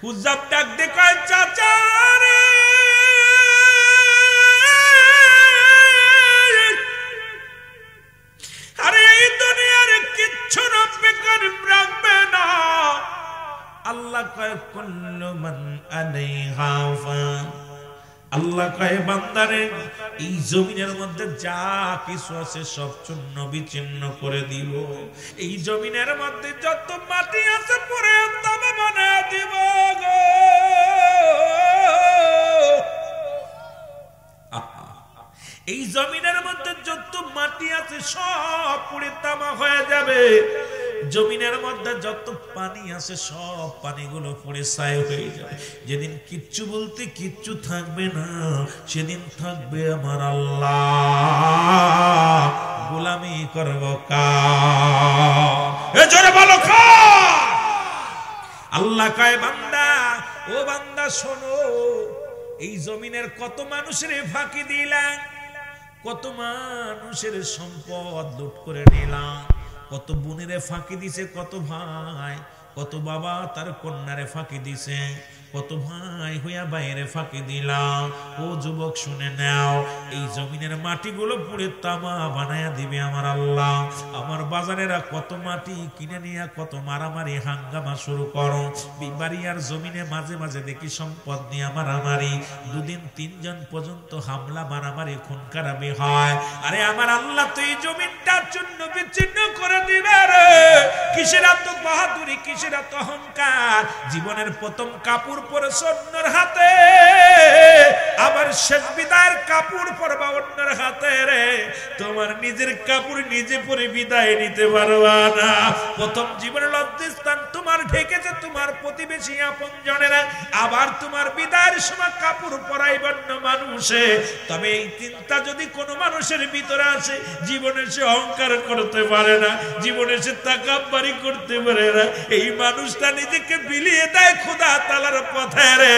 হুজ্জাব ডাক দে কয় চাচা রে, আরে এই দুনিয়ার কিচ্ছু রব্বে কারীম রাখবে না। আল্লাহ কয় কুল্লু মান আলাইহা ফান, আল্লাহ কয় বান্দারে এই জমিনের মধ্যে যা কিছু আছে সব চূর্ণ বিচ্ছিন্ন করে দিব। এই জমিনের মধ্যে যত মাটি আছে পুরো তামা বানায় দিব গো। এই জমিনের মধ্যে যত মাটি আছে সব পুড়ে তামা হয়ে যাবে। জমিনের মধ্যে যত পানি আছে সব পানিগুলো পুড়ে ছাই হয়ে যাবে। যেদিন কিচ্ছু বলতে কিচ্ছু থাকবে না, সেদিন থাকবে আমার আল্লাহ, গোলামি করব কার? জোরে বলো কার? আল্লাহ কয় বান্দা, ও বান্দা শোনো, এই জমিনের কত মানুষের ফাঁকি দিলাম, কত মানুষের সম্পদ লুট করে নিলাম, কত বোনেরে ফাঁকি দিছে, কত ভাই, কত বাবা তার কন্যারে ফাঁকি দিছে, কত ভাই হইয়া বাইরে ফাঁকি দিলাম। ও যুবক শুনে নাও, এই জমিনের মাটিগুলো পুড়ে তামা বানায়া দিবে আমার আল্লাহ। আমার বাজারেরা কত মাটি কিনে নিয়ে কত মারামারি হাঙ্গামা শুরু করো। বিবাড়িয়ার জমিনে মাঝে মাঝে দেখি সম্পদ নিয়ে মারামারি, দুদিন তিনজন পর্যন্ত হামলা মারামারি খুন খারাপি হয়। আরে আমার আল্লাহ তো এই জমিনটা চূর্ণ বিচ্ছিন্ন করে দিবে রে। কিসের এত বাহাদুরি, কিসের এত অহংকার? জীবনের প্রথম কাপড় পরে অন্যের হাতে, আবার শেষ বিদায়ের কাপড় পরবা অন্যের হাতে রে। তোমার নিজের কাপড় নিজে পরে বিদায় নিতে পারবা না। প্রথম জীবনের লজ্জাস্থান তোমার ঢেকেছে তোমার প্রতিবেশী আপনজনেরা, আবার তোমার বিদায়ের সময় কাপড় পরাইবে অন্য মানুষে। তবে এই চিন্তা যদি কোনো মানুষের ভিতরে আসে, জীবনে সে অহংকার করতে পারে না, জীবনে সে তাকাব্বুরি করতে পারে না, এই মানুষটা নিজেকে বিলিয়ে দেয় খোদা তাআলার পথে রে।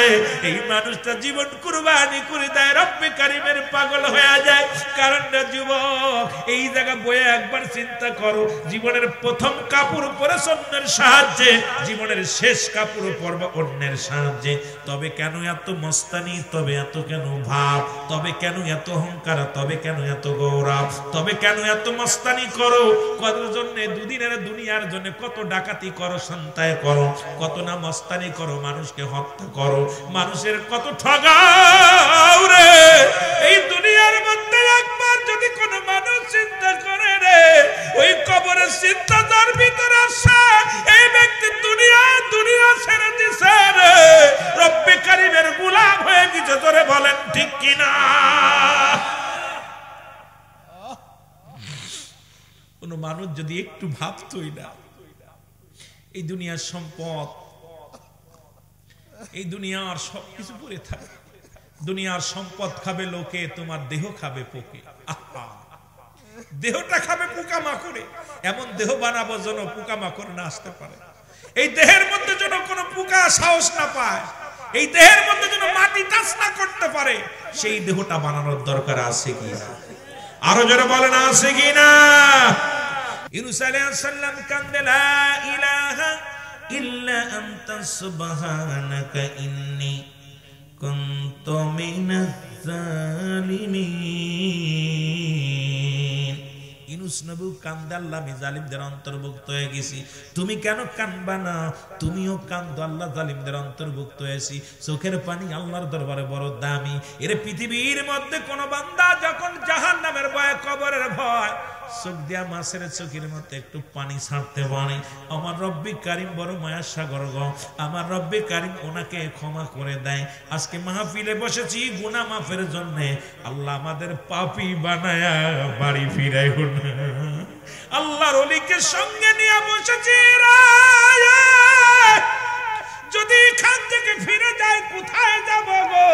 এই মানুষটা জীবন কুরবানি করে দেয়, রব্বে কারীমের পাগল হয়ে যায়। কারণ না যুবক, এই জায়গা বয়ে একবার চিন্তা করো, জীবনের প্রথম কাপড় পরে অন্যের সাহায্যে, জীবনের শেষ কাপড় পরবা অন্যের সাহায্যে। তবে কেন এত মস্তানি, তবে এত কেন ভাব, তবে কেন এত অহংকার, তবে কেন এত গৌরব, তবে কেন এত মস্তানি করো? কত জন্য দুদিনের দুনিয়ার জন্য কত ডাকাতি করো, সন্তায় করো, কত না মস্তানি করো, মানুষকে হত্যা করো, মানুষের কত ঠগাও রে। এই দুনিয়ার মধ্যে একবার যদি কোনো মানুষ চিন্তা করে রে, ওই কবরের চিন্তা তার ভিতরে আসে, এই ব্যক্তি দুনিয়া ছেড়ে দিছে রে, রব্বে কারীমের গোলাম হয়ে গেছে। ধরে বলেন ঠিক কিনা? কোন মানুষ যদি একটু ভাবতই না, এই দুনিয়ার সম্পদ, এই দুনিয়ার সবকিছু পড়ে থাকে, দুনিয়ার সম্পদ খাবে লোকে, তোমার দেহ খাবে পোকে। দেহটা খাবে পোকামাকড়ে, এমন দেহ বানাবো যেন পোকামাকড় না আসতে পারে। এই দেহের মধ্যে যেন কোনো পোকা সাহস না পায়, এই দেহের মধ্যে যেন মাটি টাচ না করতে পারে। সেই দেহটা বানানোর দরকার আছে কিনা? আরো যারা বলেন আছে কিনা? ইউনূস আলাইহিস সালাম কান্দে, লা ইলাহা ইল্লা আনতা সুবহানাকা ইন্নী কুনতু মিনাজ জালিমিন। ইউনূস নবী কান্দে, আল্লাহ আমি জালিমদের অন্তর্ভুক্ত হয়ে গেছি। তুমি কেন কাঁদবা না? তুমিও কান্দো, আল্লাহ জালিমদের অন্তর্ভুক্ত হয়েছি। চোখের পানি আল্লাহর দরবারে বড় দামি। এর পৃথিবীর মধ্যে কোন বান্দা যখন জাহান্নামের ভয়, কবরের ভয়, চোখ দিয়া মাছের চোখের মধ্যে একটু পানি ছাড়তে পারে, আমার রব্বে কারীম বড় মায়ার সাগর গো, আমার রব্বে কারীম ওনাকে ক্ষমা করে দেয়। আজকে মাহফিলে বসেছি গুনাহ মাফের জন্য, আল্লাহ আমাদের পাপী বানায়া বাড়ি ফিরাইও না। আল্লাহর ওলিকে সঙ্গে নিয়ে বসেছি, যদি এখান থেকে ফিরে যায় কোথায় যাব গো?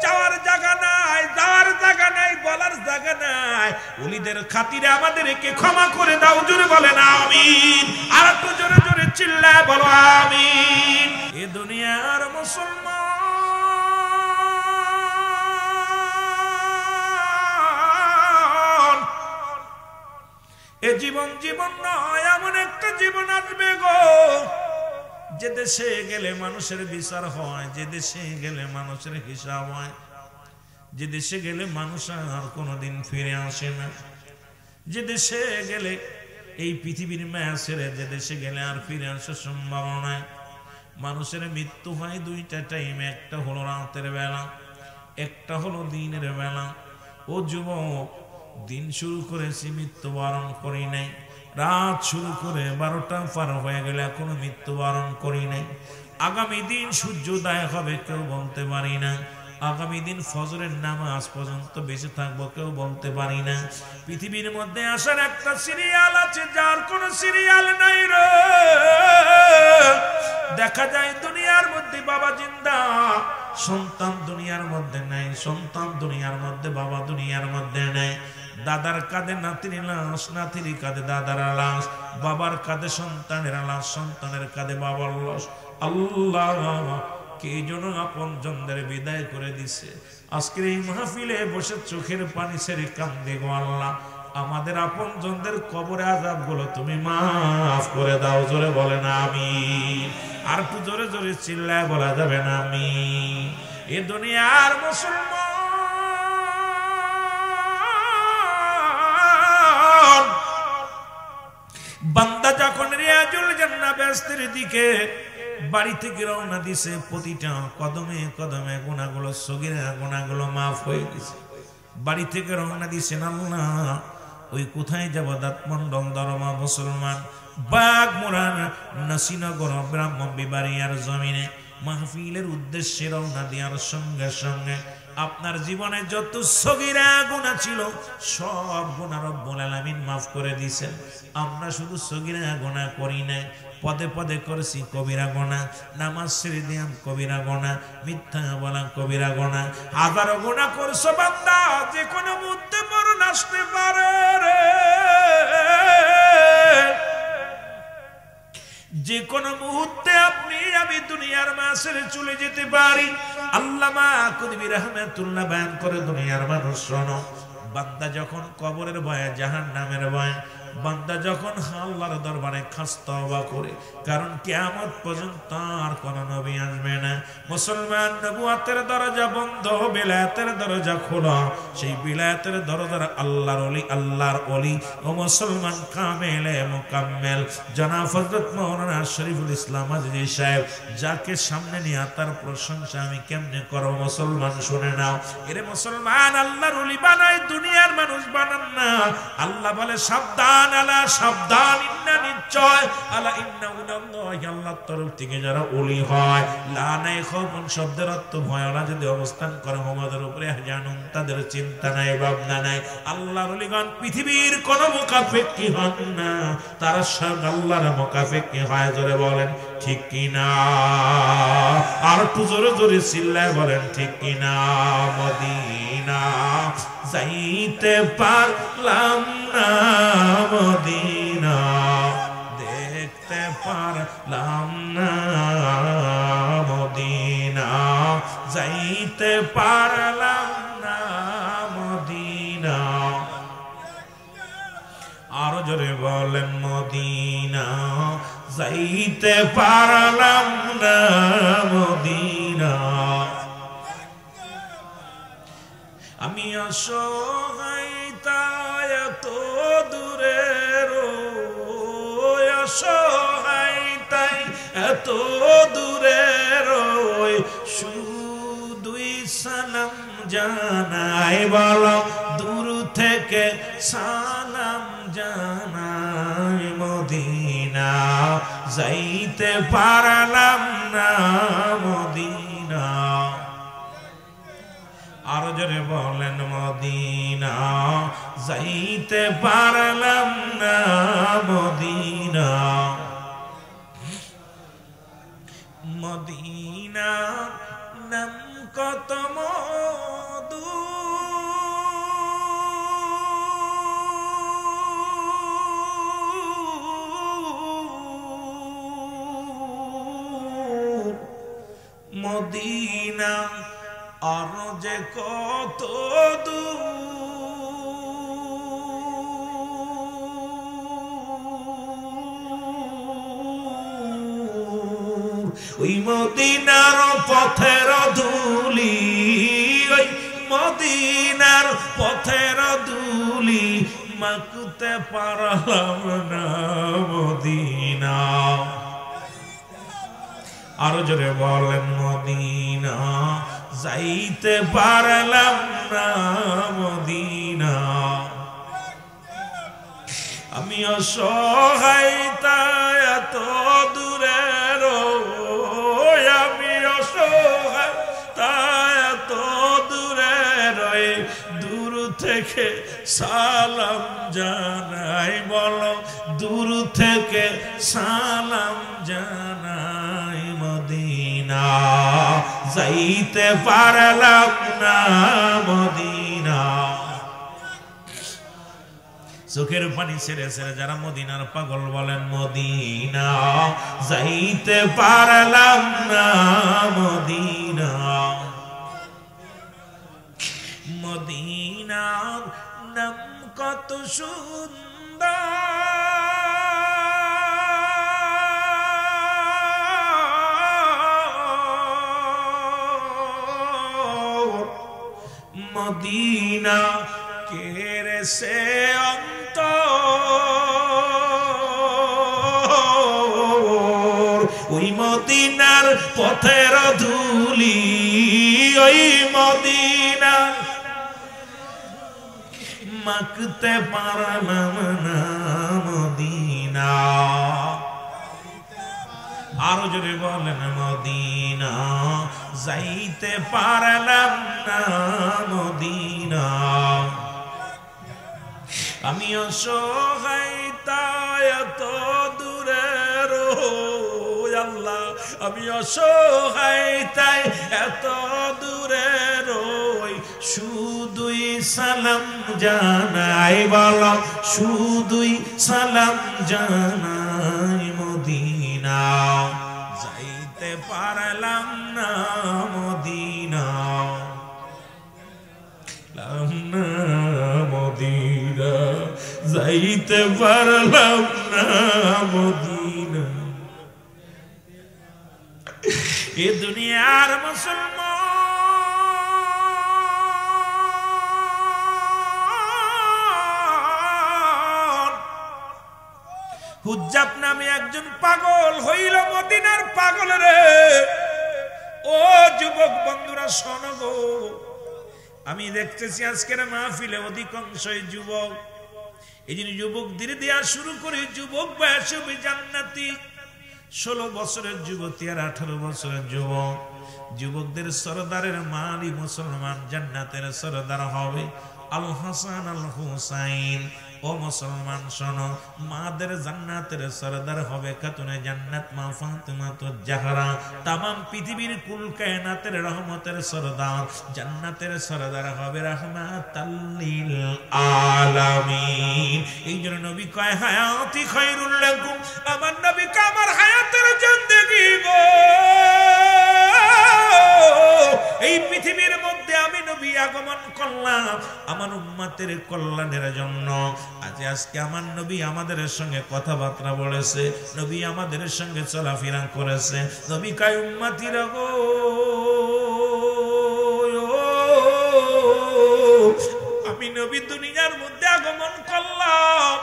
যাওয়ার জায়গা নাই, যাওয়ার জায়গা নাই, বলার জায়গা নাই। ওলিদের খাতিরে আমাদেরকে ক্ষমা করে দাও। জোরে বলেন আমিন। আর একটু জোরে জোরে চিল্লায় বলো আমিন। এ দুনিয়ার মুসলমান, এ জীবন জীবন নয়, এমন একটা জীবন আসবে গো যে দেশে গেলে মানুষের বিচার হয়, যে দেশে গেলে মানুষের হিসাব হয়, যে দেশে গেলে মানুষ আর কোনোদিন ফিরে আসে না, যে দেশে গেলে এই পৃথিবীর মায়া ছেড়ে যে দেশে গেলে আর ফিরে আসার সম্ভাবনা নাই। মানুষের মৃত্যু হয় দুইটা টাইমে, একটা হলো রাতের বেলা, একটা হলো দিনের বেলা। ও যুবক, দিন শুরু করেছি মৃত্যুবরণ করি নাই, রাত শুরু করে 12টা পার হয়ে গেলে এখনো মৃত্যুবরণ করি নাই। আগামী দিন সূর্যোদয় হবে কেউ বলতে পারি না, আগামী দিন ফজরের নামাজ পর্যন্ত বেঁচে থাকবো কেউ বলতে পারি না। পৃথিবীর মধ্যে আসার একটা সিরিয়াল আছে, যার কোনো সিরিয়াল নাই রে। দেখা যায় দুনিয়ার মধ্যে বাবা জিন্দা, সন্তান দুনিয়ার মধ্যে নাই, সন্তান দুনিয়ার মধ্যে বাবা দুনিয়ার মধ্যে নাই। দাদার কাঁধে নাতির লাশ, নাতির কাঁধে দাদার লাশ, বাবার কাঁধে সন্তানের লাশ, সন্তানের কাঁধে বাবার লাশ। আল্লাহ কে যেন আপন জনদের বিদায় করে দিছে। আজকের এই মাহফিলে বসে চোখের পানি ছেড়ে কান্দে গো আল্লাহ, আমাদের আপন জনদের কবরে আযাব গুলো তুমি মাফ করে দাও। জোরে বলেন আমিন। আর একটু জোরে জোরে চিল্লায় বলা যাবে না আমিন। এ দুনিয়ার মুসলমান বান্দা যখন রিয়াজুল জান্নাহ বেহেশতের দিকে বাড়ি থেকে রওনা দিছে, প্রতিটা কদমে কদমে গুনাহগুলো, সগীরা গুনাহগুলো মাফ হয়ে গেছে। বাড়ি থেকে রওনা দিছেন, আল্লাহ ওই কোথায় যাব, দাঁতমন্ডল দরমা মুসলমান বাগ মোরান নসিনগর ব্রাহ্মণ বিবারিয়ার জমিনে মাহফিলের উদ্দেশ্যে রওনা দেওয়ার সঙ্গে সঙ্গে আপনার জীবনে যত সগীরা গুনাহ ছিল সব গুনাহ রব্বুল আলামিন মাফ করে দিয়েছেন। আমরা শুধু সগীরা গুনাহ করি না, পদে পদে করেছি কবিরা গুনাহ, নামাজ ছেড়ে দিলাম কবিরা গুনাহ, মিথ্যা বলা কবিরা গুনাহ, হাজারো গুনাহ করছো বান্দা, যে কোনো মুহূর্তে মরণ আসতে পারে রে। যে কোনো মুহূর্তে আপনি আমি দুনিয়ার মাঝে চলে যেতে পারি। আল্লামা কুতুবী রাহমাতুল্লাহ বয়ান করে, দুনিয়ার মানুষ শোনো, বান্দা যখন কবরের ভয়ে, জাহান্নামের ভয়ে, বান্দা যখন আল্লাহর দরবারে খাস তওবা করে, কারণ কিয়ামত পর্যন্ত আর কোন নবী আসবে না। মুসলমান নবুয়তের দরজা বন্ধ, বিলায়াতের দরজা খোলা। সেই বিলায়াতের দরজার আল্লাহর ওলি, আল্লাহর ওলি ও মুসলমান কামেলে মুকাম্মেল জনাব হযরত মাওলানা শরীফুল ইসলাম আজিজি সাহেব, যাকে সামনে নিয়ে তার প্রশংসা আমি কেমনে করব মুসলমান শুনে নাও। এরে মুসলমান, আল্লাহর ওলি বানায়, দুনিয়ার মানুষ বানান না। আল্লাহ বলে সাবধান, আলা সাবধান, ইন্না নিশ্চয়, আলা ইন্না উনাল্লাহি, আল্লাহর তরফ থেকে যারা ওলি হয়, লা নাই খাউফুন শব্দের অর্থ ভয়, ওরা যদি অবস্থান করে আমাদের উপরে জানুন, তাদের চিন্তা নাই ভাবনা নাই। আল্লাহর ওলিগণ পৃথিবীর কোন মুখাপেক্ষী হন না, তারা সব আল্লাহর মুখাপেক্ষী হয়। জোরে বলেন ঠিক কিনা, আর একটু জোরে জোরে চিল্লায় বলেন ঠিক কিনা। মদিনা যাইতে পারলাম না, মদিনা দেখতে পারলাম না, মদিনা যাইতে পারলাম না, মদিনা। আরো জোরে বলেন মদিনা যাইতে পারলাম না, মদিনা। আমি অসহায় তাই এত দূরে রই, অসহায় তাই এত দূরে রই, শুধুই সালাম জানাই, বলো দূর থেকে সালাম জানাই, মদিনা যাইতে পারলাম না, মদিনা। আরো জোরে বলেন মদিনা যাইতে পারলাম না, মদিনা। মদিনা নাম কত মধু, মদিনা আর যে কত দূর, ওই মদিনার পথের ধুলি, ওই মদিনার পথের ধুলি মাখতে পারলাম না মদিনা। আরো জোরে বলেন মদিনা যাইতে পারলাম না মদিনা। আমি অসহায় তাই এত দূরে রই, আমি অসহায় তাই এত দূরে রই, দূর থেকে সালাম জানাই, বলো দূর থেকে সালাম জানাই মদিনা যাইতে পারলাম না মদিনা। চোখের পানি ছেড়ে ছেড়ে যারা মদিনার পাগল বলেন মদিনা যাইতে পারলাম না মদিনা। মদিনার নাম কত সুন্দর, মদিনা কেড়ে সে অন্তর, ওই মদিনার পথের ধুলি, ওই মদিনার মাখতে পারলাম না মদিনা। আরো জোরে বলেন মদিনা যাইতে পারলাম না মদিনা। আমি অসহায় তাই এত দূরে রই, আল্লাহ আমি অসহায় তাই এত দূরে রই, শুধুই সালাম জানাই, বলো শুধুই সালাম জানাই মদিনা যাইতে পারলাম না মদিনা। মদিনা যাইতে পারলাম না মদিনা। এ দুনিয়ার মুসলমান হুজ্জাব নামে একজন পাগল হইল মদিনার পাগল রে। ও যুবক বন্ধুরা শোনো গো, আমি দেখতেছি আজকের মাহফিলে অধিকাংশই যুবক। এই জন্য যুবকদের দেয়া শুরু করে যুবক বয়সে জান্নাতি 16 বছরের যুবতী আর 18 বছরের যুবক। যুবকদের সরদারের মালি মুসলমান জান্নাতের সরদার হবে আল হাসান আল হুসাইন। ও মুসলমান শোনো, মাদের জান্নাতের সরদার হবে খাতুনে জান্নাত মা ফাতিমা জাহরা। তামাম পৃথিবীর কুল কায়নাতের রহমতের সরদার, জান্নাতের সরদার হবে রাহমাতাল লিল আলামিন। এই জন্য নবী কয় হায়াতি খায়রুল লাকুম, আমার নবী কে আমার হায়াতের জিন্দেগি গো। এই পৃথিবীর মধ্যে আমি নবী আগমন করলাম আমার উম্মতের কল্যাণের জন্য। আজকে আমার নবী আমাদের সঙ্গে কথাবার্তা বলেছে, নবী আমাদের সঙ্গে চলাফেরা করেছে। নবী কয় উম্মতিরা গো, আমি নবী দুনিয়ার মধ্যে আগমন করলাম,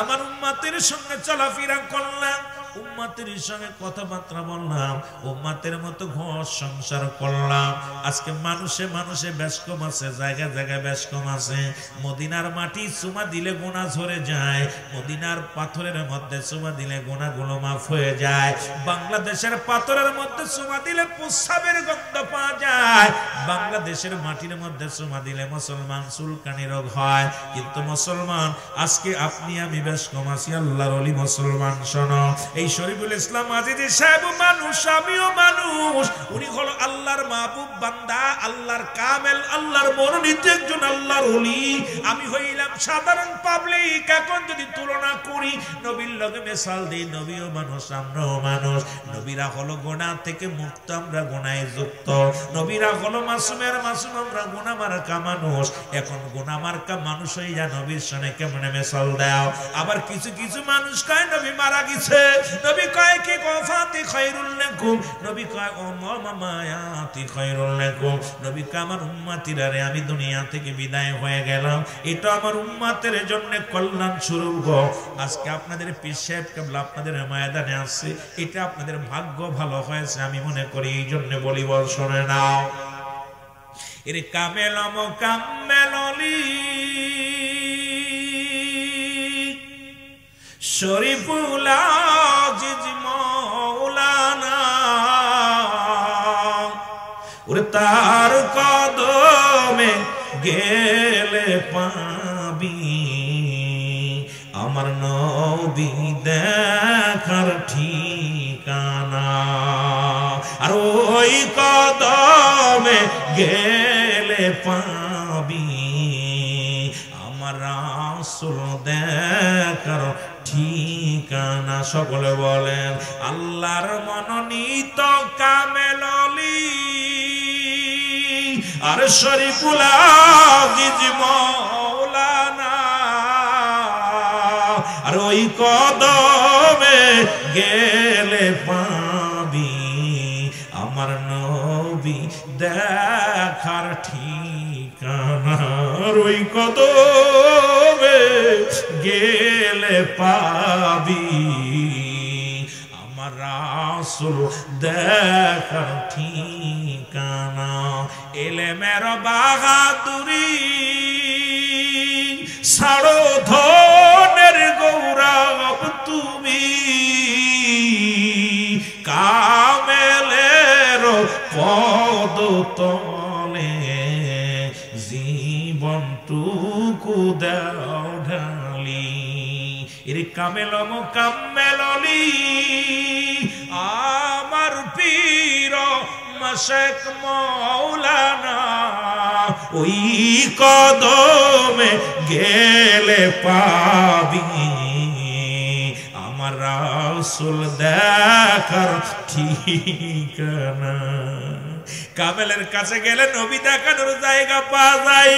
আমার উম্মতের সঙ্গে চলাফেরা করলাম, উম্মতের সঙ্গে কথাবার্তা বললাম, উম্মতের মতো ঘর সংসার করলাম। আজকে মানুষে মানুষে ব্যস্কম আছে, জায়গায় জায়গায় ব্যস্কম আছে। মদিনার মাটি চুমা দিলে গোনা ঝরে যায়, মদিনার পাথরের মধ্যে চুমা দিলে গোনাগুলো মাফ হয়ে যায়। বাংলাদেশের পাথরের মধ্যে চুমা দিলে প্রস্রাবের গন্ধ পাওয়া যায়, বাংলাদেশের মাটির মধ্যে চুমা দিলে মুসলমান চুলকানি রোগ হয়। কিন্তু মুসলমান আজকে আপনি আমি ব্যস্কম আছি, আল্লাহর ওলি মুসলমান। শোনো, এই শরীফুল ইসলাম আজিজি সাহেব মানুষ, আমিও মানুষ। উনি হলো আল্লাহর মাহবুব বান্দা, আল্লাহর কামেল, আল্লাহর মনোনীত একজন আল্লাহর ওলি। আমি হইলাম সাধারণ পাবলিক। এখন যদি তুলনা করি, নবীর লগে মিশাল দিই, নবীও মানুষ আমরাও মানুষ। নবীরা হলো গুনাহ থেকে মুক্ত, আমরা গুনাহে যুক্ত। নবীরা হলো মাসুমের মাসুম, আমরা গুনাহ মার্কা মানুষ। এখন গুনাহ মার্কা মানুষ হইয়া নবীর সঙ্গে কেমনে মিশাল দাও। আবার কিছু কিছু মানুষ কয় নবী মারা গেছে, নবী কয় কি ওয়াফাতি খায়রুল লাকুম, নবী কয় ও মামায়াতি খায়রুল লাকুম, নবী কয় আমার উম্মতিরা রে আমি দুনিয়া থেকে বিদায় হয়ে গেলাম, এটা আমার উম্মতের জন্য কল্যাণ স্বরূপ গো। আজকে আপনাদের পীর সাহেব কেবল আপনাদের ময়দানে আসছে, এটা আপনাদের ভাগ্য ভালো হয়েছে আমি মনে করি, এই জন্য বলি বল শুনে নাও। এর কামেল মোকাম্মেল অলি শরীফুল আজিজ মাওলানা, ওরে তার কদমে গেলে পাবি আমার নবী দেখার ঠিকানা, আর ওই কদমে গেলে পাবি আমার রাসূল দেখার ঠিকানা। সকলে বলেন আল্লাহর মনোনীত কামেল অলি আর শরীফুল আজিজ মাওলানা, আর ওই কদমে গেলে পাবি আমার নবী দেখার ঠিকানা, আর ওই কদমে গেলে পাবি আমার রাসূল দেখার ঠিকানা। এলেমের বাহাদুরি ছাড়ো ধনের গৌরব তুমি, কামেলের পদ তলে জীবনটুকু দাও ঢালি। এর কামেল মোকাম্মেল অলি আমার পীর মাশায়েখ মাওলানা, ওই কদমে গেলে পাবি আমার রাসূল দেখার ঠিকানা। কামেলের কাছে গেলে নবী দেখানোর জায়গা পাওয়া যায়।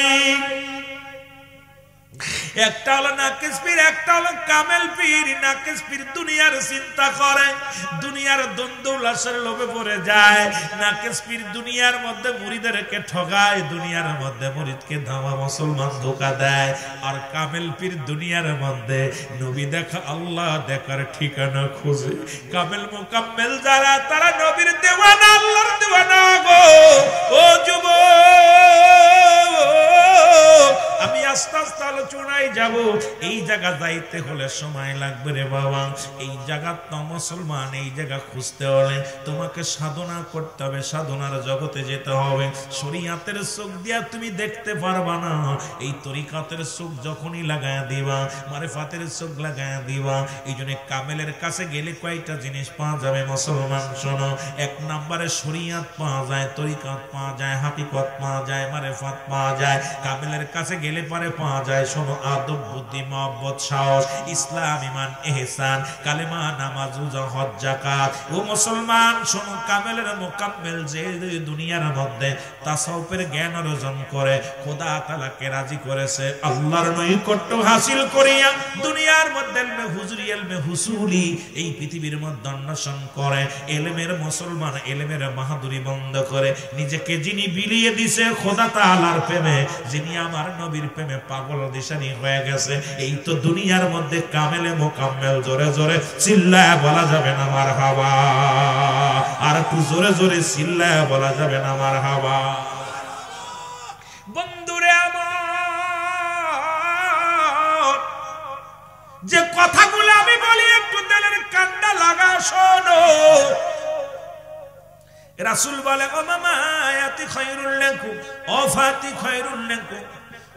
একটা হলো নাকিস পীর, একটা হলো কামেল পীর। নাকিস পীর দুনিয়ার চিন্তা করে, দুনিয়ার দ্বন্দ্ব-উল্লাসের লোভে পড়ে যায়। নাকিস পীর দুনিয়ার মধ্যে মুরিদদেরকে ঠগায়, দুনিয়ার মধ্যে মুরিদকে ধামা মুসলমান ধোঁকা দেয়। আর কামেল পীর দুনিয়ার মধ্যে নবী দেখা, আল্লাহ দেখার ঠিকানা খোঁজে। কামেল মুকাম্মেল যারা, তারা নবীর দেওয়ানা, আল্লাহর দেওয়ানা গো। ও যুবক, আমি আস্তে আস্তে আলোচনায় যাব। এই জায়গা যাইতে হলে সময় লাগবে রে বাবা। এই জায়গা তো মুসলমান, এই জায়গা খুঁজতে হলে তোমাকে সাধনা করতে হবে, সাধনার জগতে যেতে হবে। শরীয়তের চোখ দিয়া তুমি দেখতে পারবা না, এই তরিকাতের চোখ যখনই লাগায়া দিবা, মারিফাতের চোখ লাগায়া দিবা। এই জন্য কামেলের কাছে গেলে কয়টা জিনিস পাওয়া যাবে মুসলমান শোনো। এক নম্বরে শরীয়ত পাওয়া যায়, তরিকাত পাওয়া যায়, হাকিকত পাওয়া যায়, মারিফাত পাওয়া যায়। কামেলের কাছে গেলে পরে পাওয়া যায় শোনো আদব, বুদ্ধি, মহব্বত, সাহস, ইসলাম, ঈমান, ইহসান, কালেমা, নামাজ, রোজা, হজ, যাকাত। ও মুসলমান শোনো, কামেলের মুকাম্মেল যে দুনিয়ার মধ্যে তাসাউফের জ্ঞান অর্জন করে, খোদা তাআলাকে রাজি করেছে, আল্লাহর নৈকট্য হাসিল করিয়া দুনিয়ার মধ্যে ইলমে হুজুরি, ইলমে হুসুলি এই পৃথিবীর মধ্যে অন্বেষণ করে। ইলমের মুসলমান ইলমের বাহাদুরি বন্ধ করে নিজেকে যিনি বিলিয়ে দিছে খোদা তাআলার প্রেমে, যিনি আমার নবীর প্রেমে পাগল দিশানি হয়ে গেছে, এই তো দুনিয়ার মধ্যে কামেলে মোকাম্মেল। জোরে জোরে চিল্লায় বলা যাবে না মারহাবা, আর একটু জোরে জোরে চিল্লায় বলা যাবে না মারহাবা। বন্ধুরে আমার, যে কথাগুলো আমি বলি একটু দিলের কান্না লাগা শোনো। রাসূল বলে ও মামায়াতি খায়রুল লাকুম, ওয়াফাতি খায়রুল লাকুম।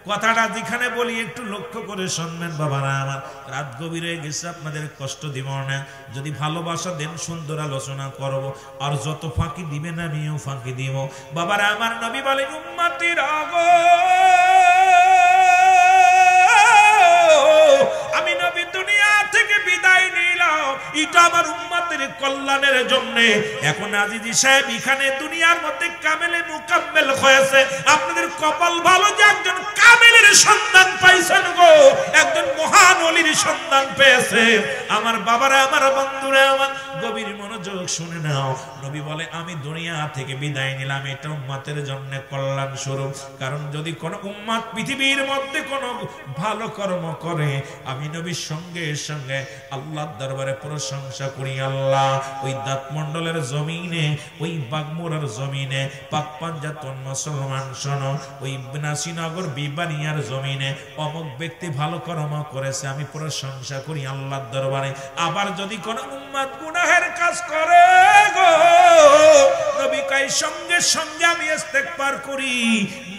কথাটা যেখানে বলি একটু লক্ষ্য করে শুনবেন বাবারা আমার। রাত গভীর হয়ে গেছে, আপনাদের কষ্ট দিব না। যদি ভালোবাসা দেন সুন্দর আলোচনা করব, আর যত ফাঁকি দিবেন আমিও ফাঁকি দিব বাবারা আমার। নবী বলেন উম্মতিরা গো, আমি নবী দুনিয়া থেকে বিদায় নিলাম, এটা আমার উম্মতের কল্যাণের জন্য। এখন আজিজি সাহেব এখানে দুনিয়ার মধ্যে কামেলে মুকাম্মেল হয়েছে। আপনাদের কপাল ভালো যে একজন কামেলের সন্তান পাইছেন গো, একজন মহান ওলির সন্তান পেয়েছে। আমার বাবারা, আমার বন্ধুরা, আমার গভীর মনোযোগ শুনে নাও। নবী বলে আমি দুনিয়া থেকে বিদায় নিলাম, এটা উম্মতের জন্য কল্যাণ স্বরূপ। কারণ যদি কোন উম্মত পৃথিবীর মধ্যে কোন ভালো কর্ম করে, আমি নবীর সঙ্গে সঙ্গে আল্লাহর দরবারে প্রশংসা করি। আল্লাহ ওই দাঁতমণ্ডলের জমিনে, ওই বাগমুরার জমিনে, পাক পাঞ্জাতন মুসলমান শোনো, ওই নাসিনগর বিবানিয়ার জমিনে অমুক ব্যক্তি ভালো কর্ম করেছে, আমি প্রশংসা করি আল্লাহর দরবারে। আবার যদি কোন উম্মত গুনাহের কাজ করে গো, নবী কয় সঙ্গে সঙ্গে আমি ইস্তেগফার করি,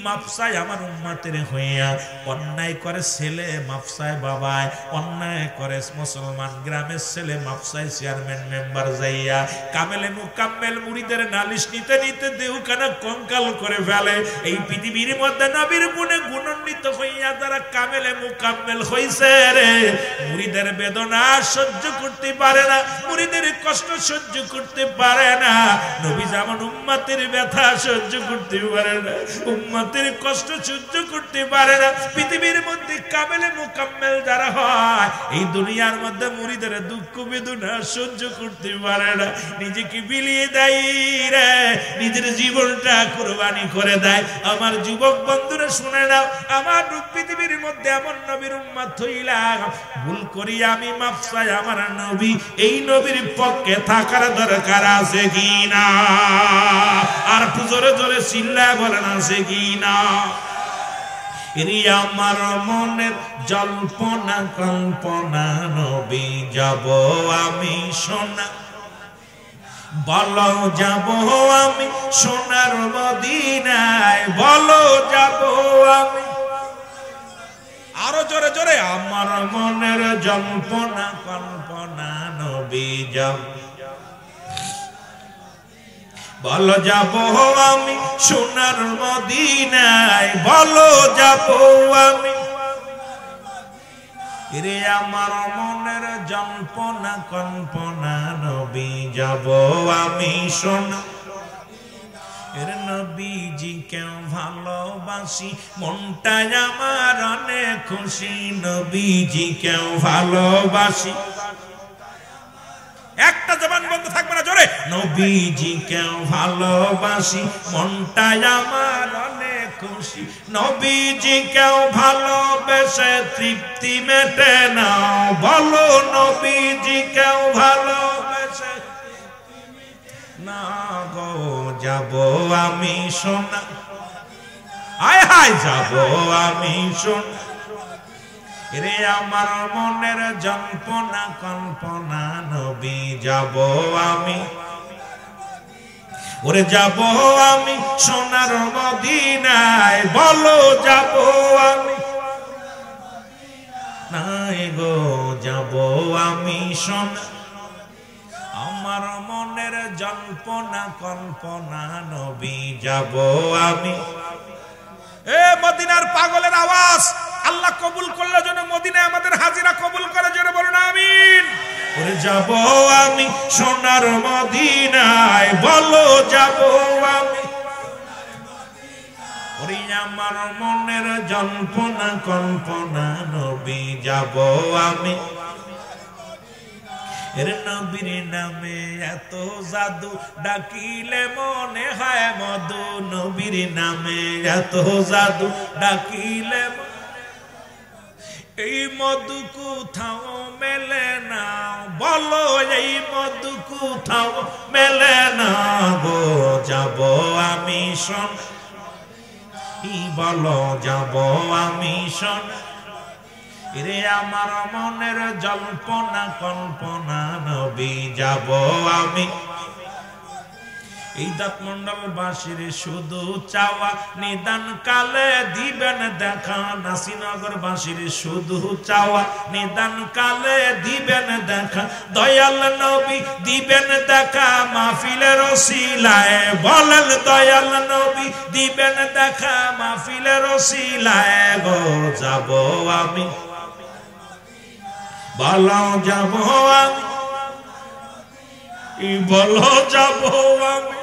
মাফ চাই আমার উম্মতের হইয়া। অন্যায় করে ছেলে মাফ চায় বাবায়, অন্যায় করে মুসলমান গ্রামের ছেলে মাফ চায় চেয়ারম্যান মেম্বার যাইয়া। কামেলে মুকাম্মেল মুরিদের নালিশ নিতে নিতে দেহখানা কঙ্কাল করে ফেলে। এই পৃথিবীর মধ্যে নবীর গুণে গুণান্বিত হইয়া যারা কামেলে মুকাম্মেল হইছে রে, মুরিদের বেদনা সহ্য করতে পারে না, মুরিদের কষ্ট সহ্য করতে পারে না। নবী যেমন উম্মতের ব্যথা সহ্য করতে পারে না, উম্মতের কষ্ট সহ্য করতে পারে না। পৃথিবীর মধ্যে কামেলে মুকাম্মেল যারা হয়, এই দুনিয়ার মধ্যে মুরিদের দুঃখ বেদনা সহ্য করতে পারে না, নিজেকে বিলিয়ে দেয় রে, নিজের জীবনটা কুরবানি করে দেয়। আমার যুবক বন্ধুরা শুনে নাও, আমার পৃথিবীর মধ্যে এমন নবীর উম্মত হইলাম, ভুল করি আমি মাফ চাই আমার নবী, এই নবীর পক্ষে থাকার দরকার আছে কি না? আর একটু জোরে জোরে চিল্লায় বলেন আছে কি না? আমার মনের জল্পনা কল্পনা, নবী যাব আমি সোনা, বলো যাব আমি সোনার মদিনায়, বলো যাব আমি। আরো জোরে জোরে, আমার মনের জল্পনা কল্পনা, নবী যাব, বলো যাব আমি সোনার মদিনায়, বলো যাব আমি। রে আমার মনের জল্পনা কল্পনা, নবী যাব আমি সোনা। এর নবীজি কেউ ভালোবাসি, মনটা আমার অনেক খুশি, নবীজি কেউ ভালোবাসি। একটা জবান বন্ধ থাকবে না, জোরে। নবীজি কেউ ভালোবাসি, মনটা আমার অনেক খুশি, নবীজি কেউ ভালোবেসে তৃপ্তি মেটে না, বলো নবীজি কেউ ভালোবেসে না গো, যাব আমি সোনা, আয় হায় যাব আমি সোনা। রে আমার মনের জল্পনা কল্পনা, নবী যাব আমি, ওরে যাব আমি সোনার মদিনায়, বলো যাব আমি। নাই গো যাব আমি সোনা, আমার মনের জল্পনা কল্পনা, নবী যাব আমি। এ মদিনার পাগলের আওয়াজ আল্লাহ কবুল করলে যেন মদিনায় আমাদের হাজিরা কবুল করে, যেন বলুন আমিন। ওরে যাব আমি সোনার মদিনায়, বলো যাব আমি। ওরে আমার মনের জল্পনা কল্পনা, নবী যাব আমি। এর নবীর নামে এত জাদু, ডাকিলে মনে হয় মধু, নবীর নামে এত জাদু, ডাকিলে এই মধু কোথাও মেলে না, বলো এই মধু কোথাও মেলে না গো, যাব আমি শোন, বলো যাব আমি শোন। রে আমার মনের জল্পনা কল্পনা, নবী যাব আমি। এই দাঁতমণ্ডল বাসীর শুধু চাওয়া, নিদান কালে দিবেন দেখা, নাসিনগর বাসীর শুধু চাওয়া, নিদান কালে দিবেন দেখা, দয়াল নবী দিবেন দেখা মাহফিলের ওসিলায়, বলেন দয়াল নবী দিবেন দেখা মাহফিলের ওসিলায় গো, যাব আমি, বলো যাব আমি। বলো যাব আমি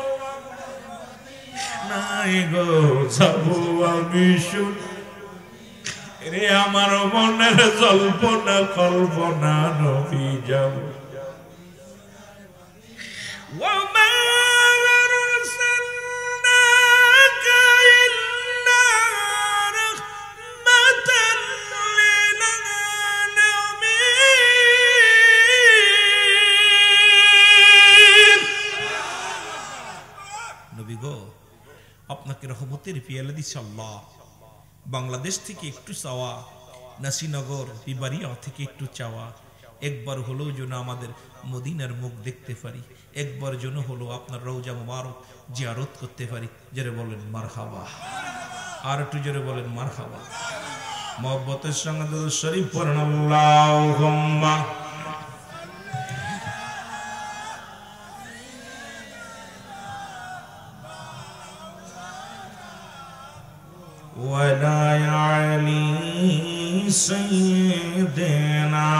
নাই গো যাব আমি শুন রে আমার মনের জল্পনা কল্পনা নবী যাব নবী গো আপনাকে রহমতের পিয়ালা দিচ্ছে আল্লাহ। বাংলাদেশ থেকে একটু চাওয়া, নাসিনগর বিবারিয়া থেকে একটু চাওয়া, একবার হলেও যেন আমাদের মদিনার মুখ দেখতে পারি, একবার যেন হলো আপনার রওজা মুবারক জিয়ারত করতে পারি। জোরে বলেন মারহাবা, আর একটু জোরে বলেন মারহাবা। মহব্বতের সঙ্গে দুরূদ শরীফ পড়েন আল্লাহুম্মা ولا علي سيدنا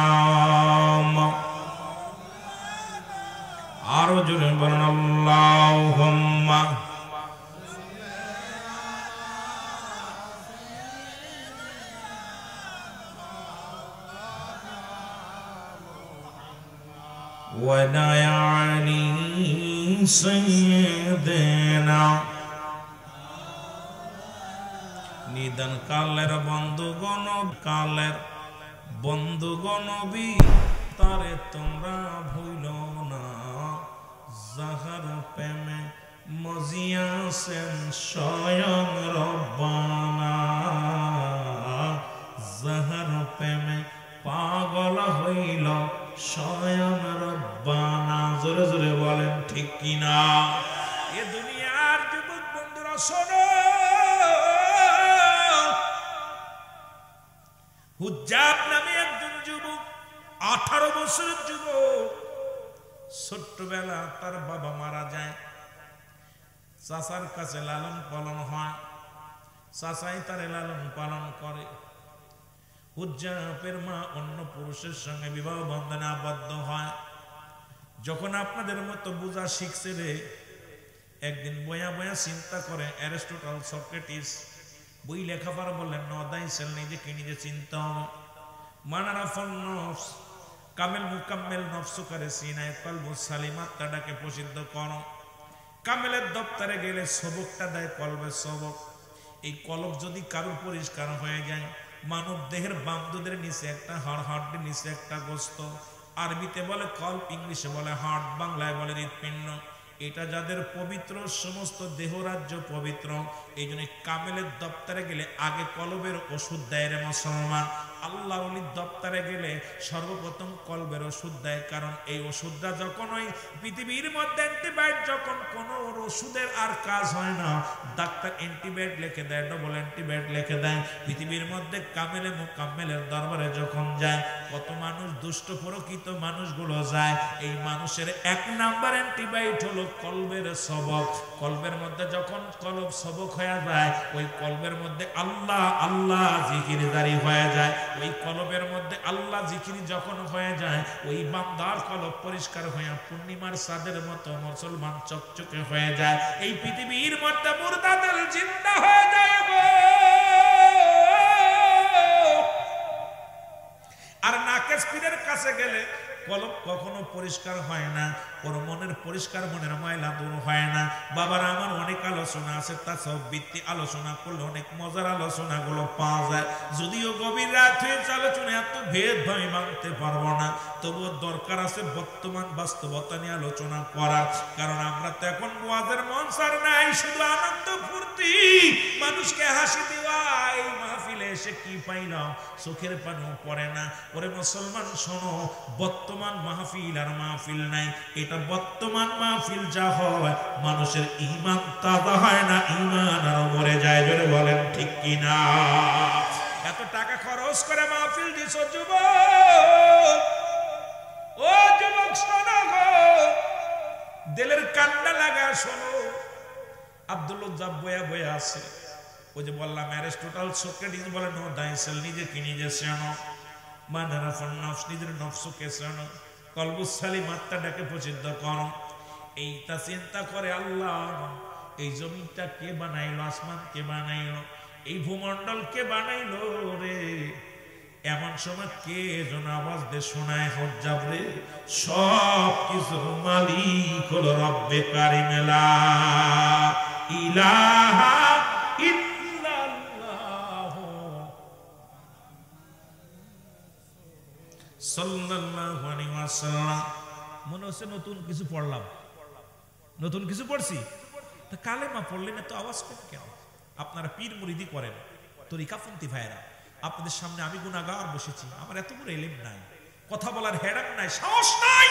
أرجو بنا اللهم ولا علي سيدنا নিদান কালের বন্ধুগণ, কালের বন্ধুগণ বি তারে তোমরা ভুল না, যাহার প্রেমে মজিয়াছেন স্বয়ং রব্বানা, যাহার প্রেমে পাগল হইল স্বয়ং রব্বানা। জোরে জোরে বলেন ঠিক কিনা? এ দুনিয়ার যুবক বন্ধুরা শোনো, হুজ্জাব নামে একজন যুবক, 18 বছরের যুবক, ছোট্টবেলা তার বাবা মারা যায়, চাচার কাছে লালন পালন হয়, চাচাই তারে লালন পালন করে। হুজ্জাবের মা অন্য পুরুষের সঙ্গে বিবাহ বন্ধনে আবদ্ধ হয়। যখন আপনাদের মতো বুঝা শিখছে রে, একদিন বয়া বয়া চিন্তা করে অ্যারিস্টটল, সক্রেটিস বই লেখাপড়া বললেন, নদাই সেল নিজেকে নিজে চিন্তা হবে। মানারাফল নফস কামেল মুকাম্মেল নফস করে সিনায় কলব সালিমাত তাটাকে প্রসিদ্ধ করো। কামেলের দপ্তরে গেলে সবকটা দেয় কলবের সবক। এই কলব যদি কারোর পরিষ্কার হয়ে যায়, মানব দেহের বামদুদের নিচে একটা হাড়ের নিচে একটা গোস্ত, আরবিতে বলে কলব, ইংলিশে বলে হার্ট, বাংলায় বলে হৃৎপিণ্ড। এটা যাদের পবিত্র, সমস্ত দেহরাজ্য পবিত্র। এই জন্য কামেলের দপ্তরে গেলে আগে কলবের ওষুধ দেয় রে মুসলমান। আল্লাহ ওলির দপ্তরে গেলে সর্বপ্রথম কলবের ওষুধ দেয়, কারণ এই ওষুধটা যখন ওই পৃথিবীর মধ্যে অ্যান্টিবায়োটিক, যখন কোনো ওষুধের আর কাজ হয় না, ডাক্তার অ্যান্টিবায়োটিক লিখে দেয়, ডবল অ্যান্টিবায়োটিক লিখে দেয়। পৃথিবীর মধ্যে কামেলে মুকাম্মেলের দরবারে যখন যায়, কত মানুষ দুষ্ট প্রকৃত মানুষগুলো যায়, এই মানুষের 1 নাম্বার অ্যান্টিবায়োটিক হলো কলবের সবক। কলবের মধ্যে যখন কলব সবক হয়ে যায়, ওই কলবের মধ্যে আল্লাহ আল্লাহ জিকির জারি হয়ে যায়। ওই কলবের মধ্যে আল্লাহ জিকির যখন হয়ে যায়, ওই বান্দার কলব পরিষ্কার হয়ে পূর্ণিমার চাঁদের মতো মুসলমান চকচকে হয়ে যায়। এই পৃথিবীর মধ্যে মুরতাদের জিন্দা হয়ে যায়। আর নাকেশ পীরের কাছে গেলে কলব কখনো পরিষ্কার হয় না, ওর মনের পরিষ্কার, মনের ময়লা দূর হয় না। বাবারা আমার অনেক আলোচনা আছে, তা সব ভিত্তি আলোচনা করলে অনেক মজার আলোচনা গুলো পাওয়া যায়। যদিও গভীর রাত হয়েছে, আলোচনা এত ভেদ ভাই মানতে পারবো না, তবুও দরকার আছে বর্তমান বাস্তবতা নিয়ে আলোচনা করা। কারণ আমরা তো এখন ওয়াজের মঞ্চার নাই, শুধু আনন্দ ফুর্তি, মানুষকে হাসি দেওয়া। এই মাহফিলে এসে কি পাইলাম? চোখের পানিও পড়ে না। ওরে মুসলমান শোনো, বর্তমান মাহফিল আর মাহফিল নাই। এটা বর্তমান মাহফিল যা হয়, মানুষের ঈমান তাজা হয় না, ঈমান আরো মরে যায়। জোরে বলেন ঠিক কিনা? এত টাকা খরচ করে মাহফিল দিছো যুবক, ও যুবক শোনো গো, দিলের কান্না লাগা শোনো। আব্দুল লজ্জাব বয়া বয়া আছে, ওই যে বললাম অ্যারিস্টটল, সক্রেটিস বলে নো দাইসেল, নিজেকে নিজে চেনো। মানারাফুন নফস, নিজের নফসকে চেনো। কলবুস সালিম, আত্মাটাকে প্রসিদ্ধ করো। এইটা চিন্তা করে আল্লাহ এই জমিনটা কে বানাইলো, আসমান কে বানাইলো, এই ভূমন্ডল কে বানাইলো রে। এমন সময় কে যেন আওয়াজ দিয়ে শোনায়, হজ্জাব রে সব কিছুর মালিক হলো রব্বে কারিম লা ইলাহা ইল্লাল্লাহ সাল্লাল্লাহু আলাইহি ওয়াসাল্লাম। মনে হচ্ছে নতুন কিছু পড়লাম, নতুন কিছু পড়ছি। তা কালেমা পড়লেন এত আওয়াজ কম কেন? আপনারা পীর মুরিদি করেন, তরিকাপন্থী ভাইরা, আপনাদের সামনে আমি গুনাহগার বসেছি, আমার এত বড় ইলম নাই, কথা বলার হেডাক নাই, সাহস নাই।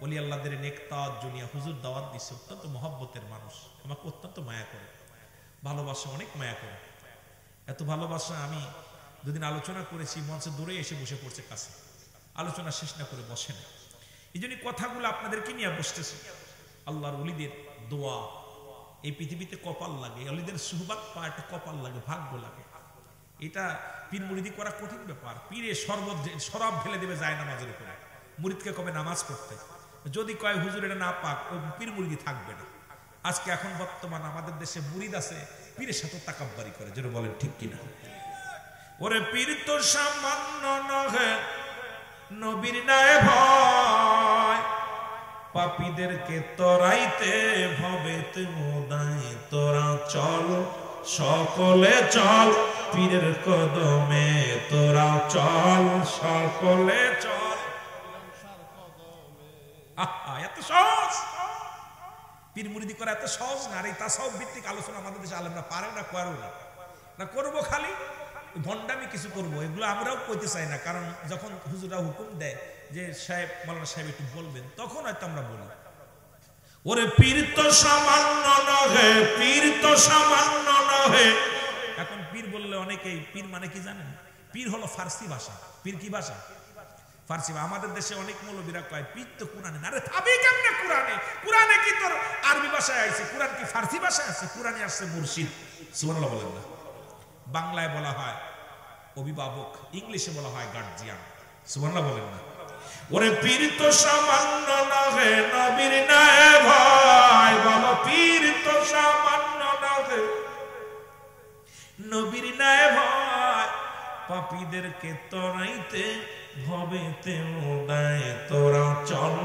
ওলি আল্লাহদের নেকতাজ জুনিয়া হুজুর দাওয়াত দিছে, অত্যন্ত মহব্বতের মানুষ, আমাকে অত্যন্ত মায়া করে, ভালোবাসা, অনেক মায়া করে। এত ভালোবাসা, আমি দুদিন আলোচনা করেছি, মঞ্চে দূরে এসে বসে পড়ছে কাছে, আলোচনা শেষ না করে বসে না। এই জন্য কথাগুলো আপনাদেরকে নিয়ে বসতেছি। আল্লাহর ওলিদের দোয়া, এই পৃথিবীতে কপাল লাগে, ওলিদের সুহবাত পাওয়া একটা কপাল লাগে, ভাগ্য লাগে। এটা পীর মুরিদি করা কঠিন ব্যাপার। পীরে শরাব ঢেলে দেবে যায় নামাজের উপরে, মুরিদকে কবে নামাজ পড়তে, যদি কয় হুজুর এটা না পাক, ও পীর মুরিদি থাকবে না। আজকে এখন বর্তমান আমাদের দেশে মুরিদ আছে, পীরের সাথে তাকাব্বারি করে, যেটা বলেন ঠিক কিনা? ওরে পীর তো সামান্য নহে, নবীর নাই ভয়, পাপীদেরকে তরাইতে ভবেতে মোদায়, তোরা চল সকলে চল পীরের কদমে, তোরা চল সকলে চল। এত সহজ পীর মুরিদি করা, এত সহজ না। আর এই তাসাউফ ভিত্তিক আলোচনা আমাদের দেশে আলেমরা পারে না, করো না, করবো খালি ভণ্ডামি কিছু করবো, এগুলো আমরাও কইতে চাই না। কারণ যখন হুজুরা হুকুম দেয় যে সাহেব, মাওলানা সাহেব একটু বলবেন, তখন হয়তো আমরা বলি। ওরে পীর তো সামান্য নহে, পীর তো সামান্য নহে। এখন পীর বললে অনেকেই, পীর মানে কি জানেন? পীর হলো ফার্সি ভাষা। পীর কি ভাষা? ফার্সি। আমাদের দেশে অনেক মৌলবীরা কয় পীর তো কোরআনে। আরে থাকবে কেমনে কোরআনে? কোরআনে কি তোর আরবি ভাষায় আছে? কোরআন কি ফার্সি ভাষায় আছে? কোরআনে আসছে মুর্শিদ। সুবহানাল্লাহ বলেন না? বাংলায় বলা হয় অভিভাবক, ইংলিশে বলা হয় গার্জিয়ান। সুবহানাল্লাহ বলেন না? ওরে পীর তো সামান্য নহে, নবীর নাই ভয়, বলো পীর তো সামান্য নহে, নবীর নাই ভয়, পাপীদেরকে তরাইতে ভবেতে মোদায়, তোরা চল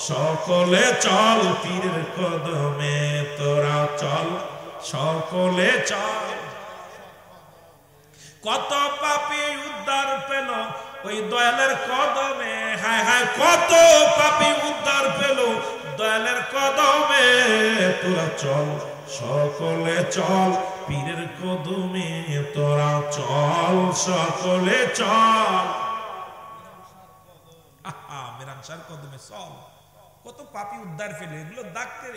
সকলে চল পীরের কদমে, তোরা চল সকলে চল। কত পাপী উদ্ধার পেল ওই দয়ালের কদমে, হায় হায় কত পাপী উদ্ধার পেল দয়ালের কদমে, তোরা চল সকলে চল পীরের কদমে, তোরা চল সকলে চল। মেরানসার কদমে চল। কত পাপী উদ্ধার পেল, এগুলো ডাকতে,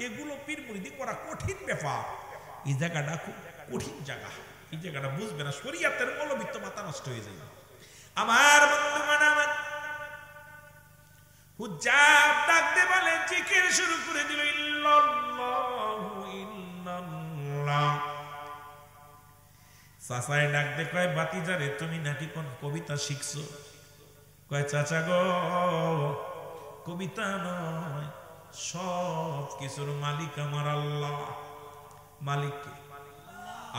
এগুলো পীর মুরিদি করা কঠিন ব্যাপার। এই জায়গাটা খুব কঠিন জায়গা, এই জায়গাটা বুঝবে না, শরীয়তের মৌলবিত্ত মাথা নষ্ট হয়ে যাবে। আমার বন্ধুগণ, আমার হুজ্জাব ডাকতে বলে, জিকির শুরু করে দিল, ইল্লাল্লাহু ইল্লাল্লাহ। চাচায় ডাকতে কয়, বাতিজারে তুমি নাকি কোন কবিতা শিখছো? কয় চাচা গো, কবিতা নয়, সব কিছুর মালিক আমার আল্লাহ। মালিক কে?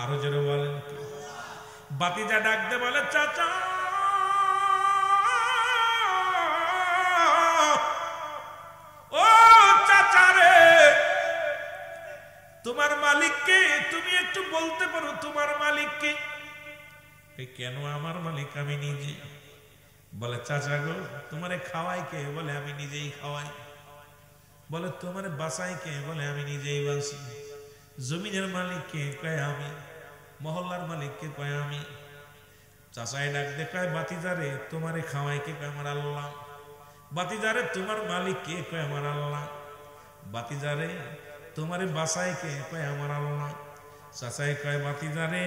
আরো জোরে বলেন কি? বাতিজা ডাকতে বলে, চাচা ও চাচা রে, তোমার মালিককে তুমি একটু বলতে পারো? তোমার মালিককে? কেন আমার মালিক আমি নিজে। বলে চাচা গো, তোমারে খাওয়াই কে? বলে আমি নিজেই খাওয়াই। বলে তোমারে বাঁচাই কে? বলে আমি নিজেই বাঁচি। জমিনের মালিক কে? কয় আমি। মহল্লার মালিক কে? কয় আমি। চাচাই ডাক দে, কয় বাতিজারে তোমারে খাওয়াই কে? কয় আমার আল্লাহ। বাতিজারে তোমার মালিক কে? কয় আমার আল্লাহ। বাতিজারে তোমারে বাঁচাই কে? কয় আমার আল্লাহ। চাচাই কয় বাতিজারে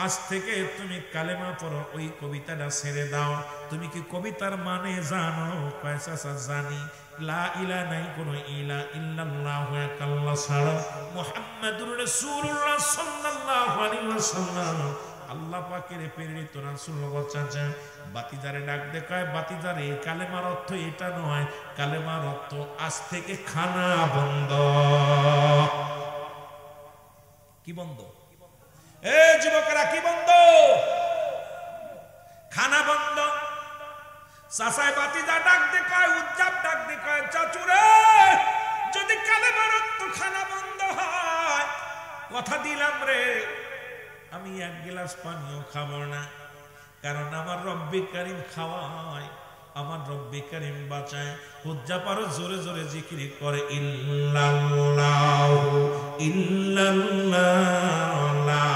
আজ থেকে তুমি কালেমা পড়ো, ওই কবিতাটা ছেড়ে দাও। তুমি কি কবিতার মানে জানো? কয় চাচা জানি। লা ইলা নাই কোন ইলা, ইল্লাল্লাহু এক আল্লাহ ছাড়া, মুহাম্মাদুর রাসূলুল্লাহ সাল্লাল্লাহু আলাইহি ওয়াসাল্লাম আল্লাহ পাকের প্রেরিত রাসূল চাচা বাতিজারে ডাক দেখায়, বাতিজারে কালেমার অর্থ এটা নয়, কালেমার অর্থ আজ থেকে খানা বন্ধ। কি বন্ধ? এ যুবকেরা, কি বন্ধ? খানা বন্ধ। চাচাই বাতিজা ডাক দেখায়, উজ্জাব ডাক দেখায়, চাচুরে যদি কালেমার অর্থ খানা বন্ধ হয়, কথা দিলাম রে আমি এক গ্লাস পানিও খাবো না, কারণ আমার রব্বি কারীম খাওয়ায়, আমার রব্বি কারীম বাঁচায়। উজ্জাব আরো জোরে জোরে জিকির করে, ইল্লাল্লাহু ইল্লাল্লাহ লা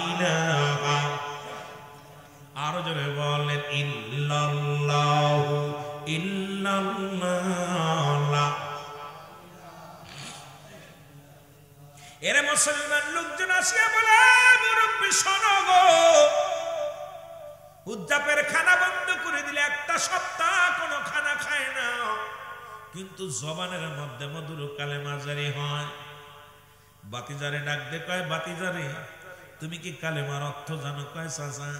ইলাহা, আরো জোরে বলেন ইল্লাল্লাহু ইল্লাল্লাহ। এরে মুসলমান লোকজন আসিয়া বলে, মুরব্বি শোনো গো, উজ্জাবের খানা বন্ধ করে দিলে একটা সপ্তাহ কোনো খানা খায় না, কিন্তু জবানের মধ্যে মধুর কালেমা জারি হয়। বাতিজারে ডাক দে কয়, বাতিজারে তুমি কি কালেমার অর্থ জানো? কয় চাচা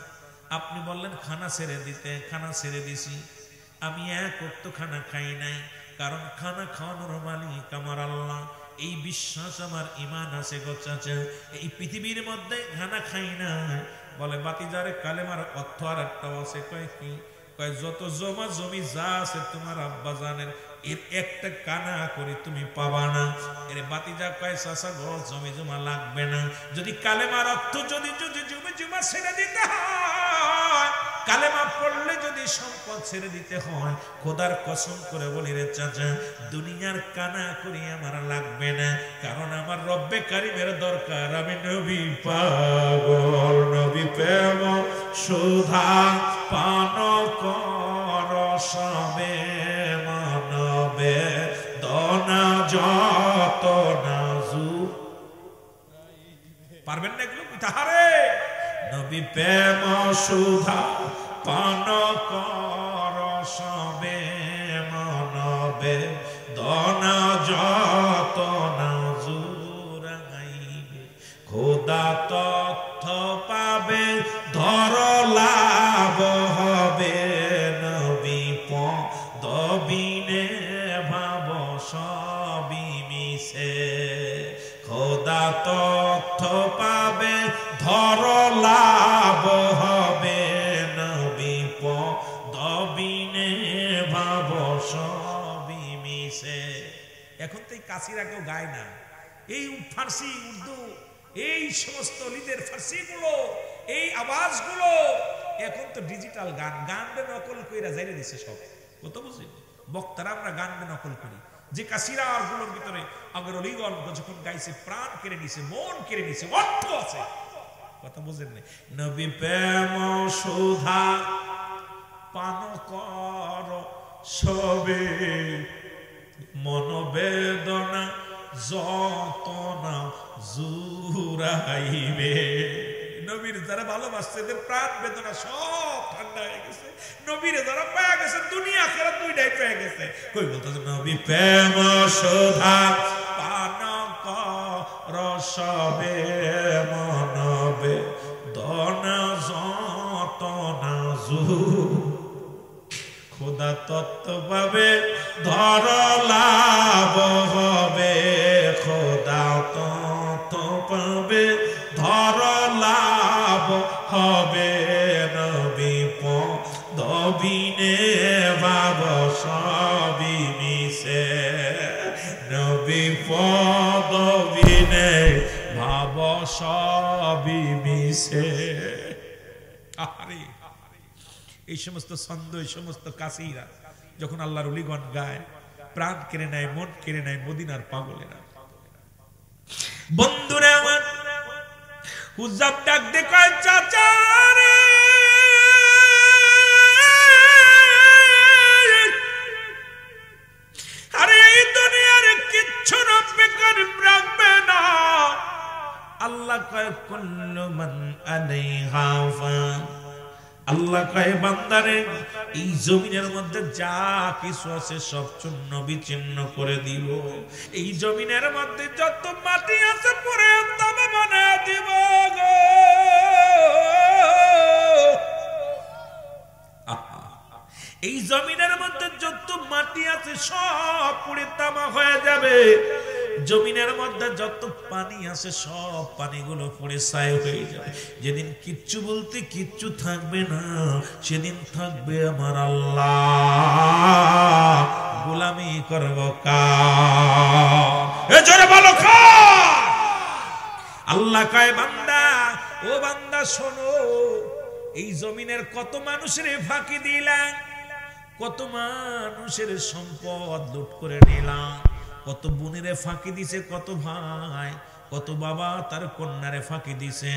আপনি বললেন খানা ছেড়ে দিতে, খানা ছেড়ে দিছি। আমি এক ওয়াক্ত খানা খাই নাই, কারণ খানা খাওয়ানোর মালিক আমার আল্লাহ, এই বিশ্বাস আমার ঈমান আছে গো চাচা। এই পৃথিবীর মধ্যে খানা খাই না। বলে বাতিজারে কালেমার অর্থ আর একটা আছে। কয় কি? কয় যত জমা জমি যা আছে তোমার আব্বা জানের, এর একটা কানা করে তুমি পাবা না। এর বাতিজা কয় চাচা গো জমি জমা লাগবে না, যদি কালেমার অর্থ যদি জমি জমা ছেড়ে দিতে হয়, কালেমা পড়লে যদি সম্পদ ছেড়ে দিতে হয়, খোদার কসম করে বলি রে চাচা, দুনিয়ার কানা করি আমার লাগবে না, কারণ আমার রব্বে কারীমের দরকার। আমি নবী পাগল, নবী প্রেম সুধা পান কর সবে মানবে দনা যত নাজু। পারবেন না এগুলো? তাহারে নবী প্রেম সুধা পান কর সবে মানবে দনা যত নাজুরাইবে, খোদা তথ্য পাবে ধর লাভ হবে, নবী পদবিনে ভাব সবই মিশে, খোদা তথ্য পাবে ধর লাভ হবে, নবী পদবিনে ভাব সবই মিশে। এখন তো এই কাছিরা কেউ গায় না, এই ফার্সি উর্দু এই সমস্ত লিদের ফার্সি গুলো, এই আওয়াজগুলো এখন তো ডিজিটাল গান, গানটা নকল কইরা যাইরে দিছে সব। কত বুঝি বক্তারা আমরা গানটা নকল করি, যে কাসিরার গুলোর ভিতরে আগের অলিগণ যখন গাইছে প্রাণ কেড়ে নিছে, মন কেড়ে নিছে, অর্থ আছে। কথা বুঝেন না? নবী প্রেম সুধা পান কর সবে মন বেদনা যত না জুরাইবে। নবীর যারা ভালোবাসছে এদের প্রাণ বেদনা সব ঠান্ডা হয়ে গেছে। নবীরে যারা পেয়ে গেছে দুনিয়া আখিরাত দুইটাই পেয়ে গেছে। কই বলতেছে নবী প্রেম সুধা পান কর সবে মনবে দনা যত না জু, খোদা তত্ত্ব পাবে ধর লাভ হবে, খোদা তত্ত্ব পাবে ধর লাভ হবে, নবী পদবিনে ভাব সবই মিশে, নবী পদবিনে ভাব সবই মিশে। আরে এই সমস্ত ছন্দ, এই সমস্ত কাসিরা যখন আল্লাহর ওলিগণ গায়, প্রাণ কেড়ে নেয়, মন কেড়ে নেয় মদিনার পাগলেরা। বন্ধুরা আমার, হুজাব ডাক দে কয় চাচা রে, আরে এই দুনিয়ার কিচ্ছু রব্বে কারীম রাখবে না। আল্লাহ কয় কুল্লু মান আলাইহা ফান, আল্লাহ কয় বান্দারে এই জমিনের মধ্যে যা কিছু আছে সব চূর্ণ বিচ্ছিন্ন করে দিব, এই জমিনের মধ্যে যত মাটি আছে পরে তবে বানায় দিব গো। এই জমিনের মধ্যে যত মাটি আছে সব পুড়ে তামা হয়ে যাবে। জমিনের মধ্যে যত পানি আছে সব পানিগুলো পুড়ে ছাই হয়ে যাবে। যেদিন কিচ্ছু বলতে কিচ্ছু থাকবে না, সেদিন থাকবে আমার আল্লাহ, গোলামি করব কার? জোরে বলো কার? আল্লাহ কয় বান্দা, ও বান্দা শোনো, এই জমিনের কত মানুষের ফাঁকি দিলাম, কত মানুষের সম্পদ লুট করে নিলাম, কত বোনেরে ফাঁকি দিছে, কত ভাই, কত বাবা তার কন্যারে ফাঁকি দিছে,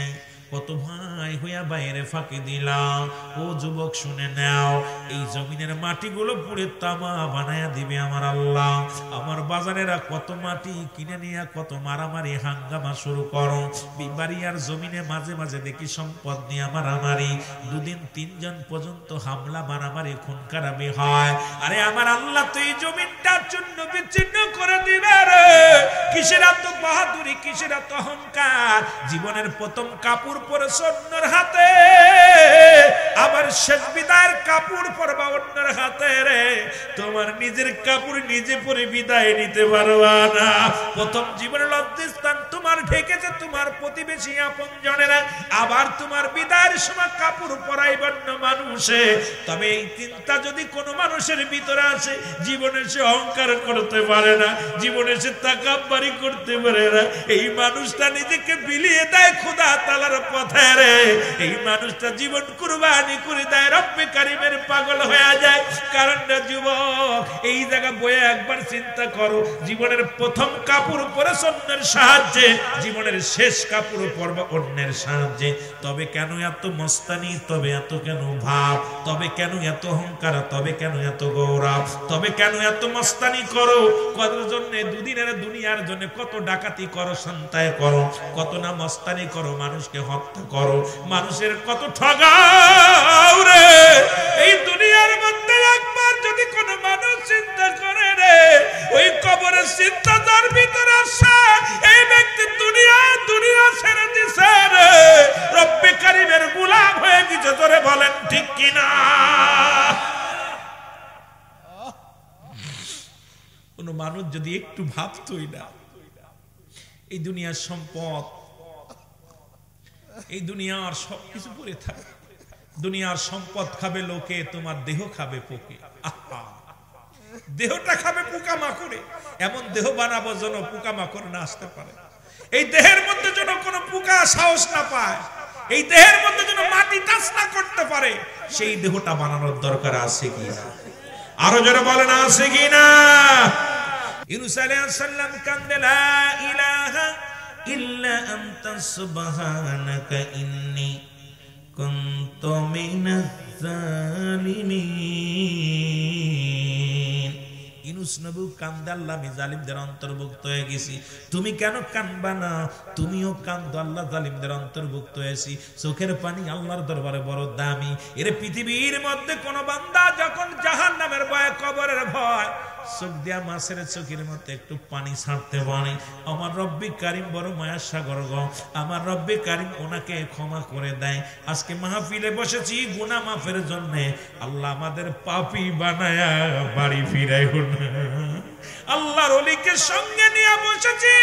কত ভাই হইয়া বাইরে ফাঁকি দিলাম। ও যুবক শুনে নাও, এই জমিনের মাটিগুলো পুড়ে তামা বানায়া দিবে আমার আল্লাহ। আমার বাজারেরা কত মাটি কিনে নিয়ে কত মারামারি হাঙ্গামা শুরু করো। বিবাড়িয়ার জমিনে মাঝে মাঝে দেখি সম্পদ নিয়ে মারামারি, দুদিন তিনজন পর্যন্ত হামলা মারামারি খুন খারাপি হয়। আরে আমার আল্লাহ তো এই জমিনটা চূর্ণ বিচ্ছিন্ন করে দিবে রে। কিসের এত বাহাদুরি, কিসের এত অহংকার? জীবনের প্রথম কাপড় পরেছ অন্যের হাতে, আবার শেষ বিদায়ের কাপড় পরবা অন্যের হাতে রে। তোমার নিজের কাপড় নিজে পরে বিদায় নিতে পারবা না। প্রথম জীবনের লজ্জাস্থান তোমার ঢেকেছে তোমার প্রতিবেশী আপনজনেরা, আবার তোমার বিদায়ের সময় কাপড় পরাইবে অন্য মানুষে। তবে এই চিন্তা যদি কোনো মানুষের ভিতরে আছে, জীবনে সে অহংকার করতে পারে না, জীবনে সে তাকাব্বুরি করতে পারে না। এই মানুষটা নিজেকে বিলিয়ে দেয় খোদা তাআলার পথে রে। এই মানুষটা জীবন কুরবানি করে দেয়, রব্বে কারিমের পাগল হয়ে যায়। কারণ না যুবক, এই জায়গা বয়ে একবার চিন্তা করো, জীবনের প্রথম কাপড় পরে অন্যের সাহায্যে, জীবনের শেষ কাপড় পরবা অন্যের সাহায্যে। তবে কেন এত মস্তানি, তবে এত কেন ভাব, তবে কেন এত অহংকার, তবে কেন এত গৌরব, তবে কেন এত মস্তানি করো? কত জন্য দুদিনের দুনিয়ার জন্য কত ডাকাতি করো, সন্তায় করো, কত না মস্তানি করো, মানুষকে হত্যা করো, মানুষের কত ঠগাও রে। এই দুনিয়ার মধ্যে একবার যদি কোনো মানুষ চিন্তা করে রে, ওই কবরের চিন্তা তার ভিতরে আসে, এই ব্যক্তি দুনিয়া ছেড়ে দিছে রে, রব্বে কারিমের গোলাম হয়ে গেছে। ধরে বলেন ঠিক কিনা? কোন মানুষ যদি একটু ভাবতই না, এই দুনিয়ার সম্পদ, এই দুনিয়ার সবকিছু পড়ে থাকে, দুনিয়ার সম্পদ খাবে লোকে, তোমার দেহ খাবে পোকে। দেহটা খাবে পোকামাকড়ে। এমন দেহ বানাবো যেন পোকামাকড় না আসতে পারে, এই দেহের মধ্যে যেন কোনো পোকা সাহস না পায়, এই দেহের মধ্যে যেন মাটি টাচ না করতে পারে। সেই দেহটা বানানোর দরকার আছে কিনা? আরো যারা বলেন আছে কিনা? ইউনূস আলাইহিস সালাম কান্দে, লা ইলাহা ইল্লা আনতা সুবহানাকা ইন্নী কুনতু মিনাজ জালিমিন। ইউনূস নবী কান্দে, আল্লাহ আমি জালিমদের অন্তর্ভুক্ত হয়ে গেছি। তুমি কেন কান্দবা না? তুমিও কান্দো, আল্লাহ জালিমদের অন্তর্ভুক্ত হয়েছি। চোখের পানি আল্লাহর দরবারে বড় দামি। এর পৃথিবীর মধ্যে কোন বান্দা যখন জাহান্নামের ভয়, কবরের ভয়, চোখ দিয়া মাছের চোখের মধ্যে একটু পানি ছাড়তে পারে, আমার রব্বে কারিম বড় মায়ার সাগর গো, আমার রব্বে কারিম ওনাকে ক্ষমা করে দেয়। আজকে মাহফিলে বসেছি গুনাহ মাফের জন্য, আল্লাহ আমাদের পাপী বানায়া বাড়ি ফিরাই না। আল্লাহর ওলিকে সঙ্গে নিয়ে বসেছি,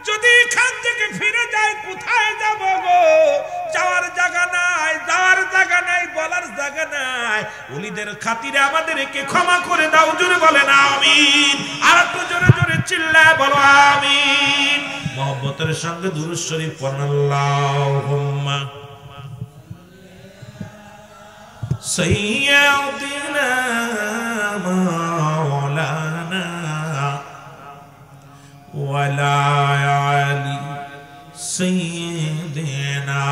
যদি এখান থেকে ফিরে যায় কোথায় যাব গো? যাওয়ার জায়গা নাই, যাওয়ার জায়গা নাই, বলার জায়গা নাই। ওলিদের খাতিরে আমাদেরকে ক্ষমা করে দাও। জোরে বলেন আমিন। আর একটু জোরে জোরে চিল্লায় বলো আমিন। মহব্বতের সঙ্গে দুরূদ শরীফ পড়ুন। আল্লাহুম্মা সাইয়্যিদিনা মাওলানা ওয়ালা আলি সাইয়্যিদিনা।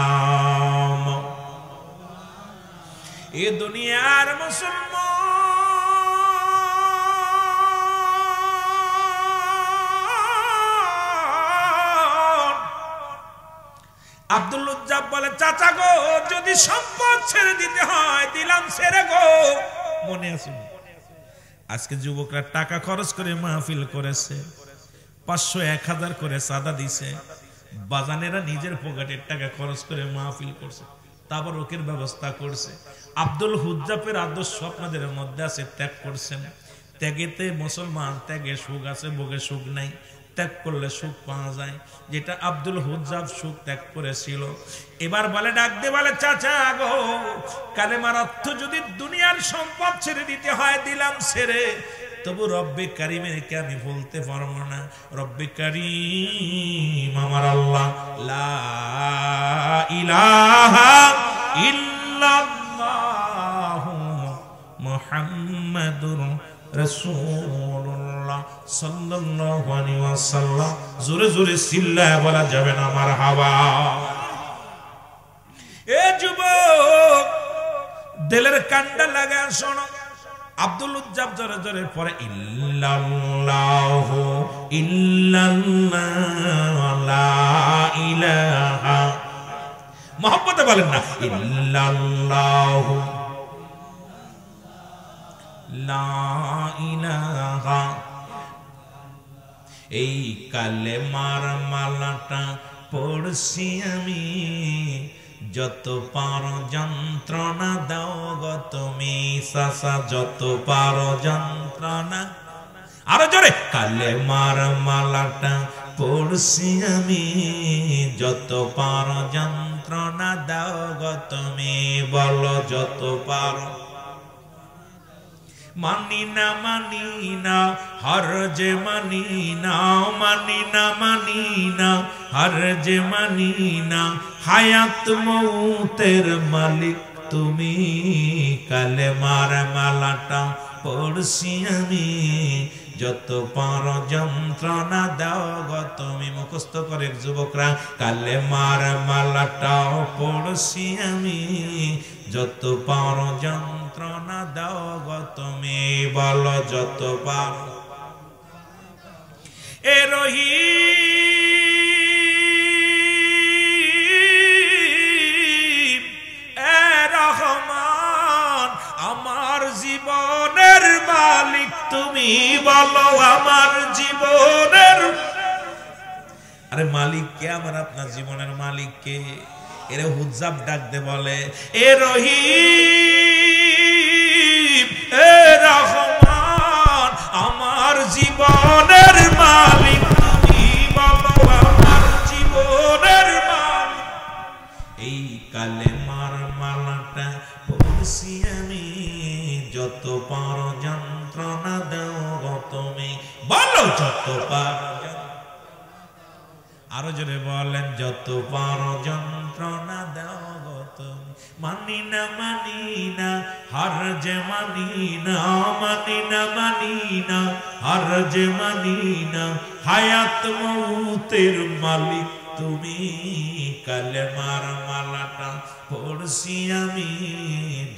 এ দুনিয়ার মুসলমান আব্দুল উজ্জাব বলে, চাচা গো যদি সম্পদ ছেড়ে দিতে হয় দিলাম ছেড়ে গো। মনে আছে? আজকে যুবকরা টাকা খরচ করে মাহফিল করেছে, 500 1000 করে চাঁদা দিছে, বাজানেরা নিজের পকেটের টাকা খরচ করে মাহফিল করছে। তাবারুকের ব্যবস্থা করছে। আব্দুল হুজ্জাফের আদর্শ আপনাদের মধ্যে আছে, ত্যাগ করছেন। ত্যাগেতে মুসলমান, ত্যাগে সুখ আছে, ভোগে সুখ নাই। ত্যাগ করলে সুখ পাওয়া যায়, যেটা আব্দুল হুজ্জাফ সুখ ত্যাগ করেছিল। এবার বলে, ডাক দে, বলে চাচা গো, কালেমার অর্থ যদি দুনিয়ার সম্পদ ছেড়ে দিতে হয় দিলাম ছেড়ে, তবু রব্বে কারিমকে আমি বলতে পারবো না। রব্বে কারিম আমার আল্লাহ, লা ইলাহা ইল্লাল্লাহু মুহাম্মাদুর রাসূলুল্লাহ সাল্লাল্লাহু আলাইহি ওয়াসাল্লাম। জোরে জোরে চিল্লায় বলা যাবে না মারহাবা। এ যুবক, দিলের কান্ডা লাগা শোনো। আব্দুল হুজ্জাফ জোরে জোরে পড়ে, ইল্লাল্লাহু ইল্লাল্লাহ লা ইলাহা, মুহাম্মদে বলেন না, ইল্লাল্লাহু লা ইলাহা। এই কালেমার মালাটা পড়ছি আমি, যত পারো যন্ত্রণা দাও গো তুমি সাসা, যত পারো যন্ত্রণা। আরো জোরে, কালেমার মালাটা পড়ছি আমি, যত পারো যন্ত্রণা দাও গো তুমি, বলো যত পারো। মানি না মানি না হর যে মানি না, মানি না মানি না হর যে মানি না, হায়াত মৌতের মালিক তুমি। কালেমার মালাটা পড়ছি আমি, যত পারো যন্ত্রণা দাও গো তুমি। মুখস্থ করে যুবকরা, কালেমার মালাটাও পড়ছি আমি, যত পারো যন্ত্রণা দাও গো তুমি, বলো যত পারো। এ রহিম, এ রহমান, আমার জীবনের মালিক তুমি, বলো আমার জীবনের। আরে মালিক কে? আমার আপনার জীবনের মালিক কে? এরে হুজ্জাফ ডাক দে বলে, এ রহিম, এ রহমান, আমার জীবনের মালিক তুমি, বলো আমার জীবনের মালিক। এই কালেমার মালাটা পড়ছি আমি, যত পারো যন্ত্রণা দাও গো তুমি, বলো যত পারো। আরো জোরে বলেন, যত পারো যন্ত্রণা দাও গো তুমি। মানি না মানি না হর যে মানি না, মানি না মানি না হর যে মানি না, হায়াত মৌতের মালিক তুমি। কালেমার মালাটা পড়ছি আমি,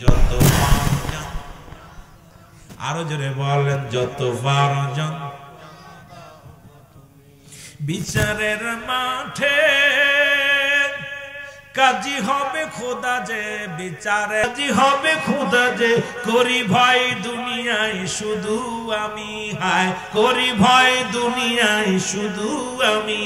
যত পারো। আরো জোরে বলেন, যত পারো যন্ত্রণা। বিচারের মাঠে কাজী হবে খোদা যে, বিচারে কাজী হবে খোদা যে, করি ভয় দুনিয়ায় শুধু আমি, হায় করি ভয় দুনিয়ায় শুধু আমি।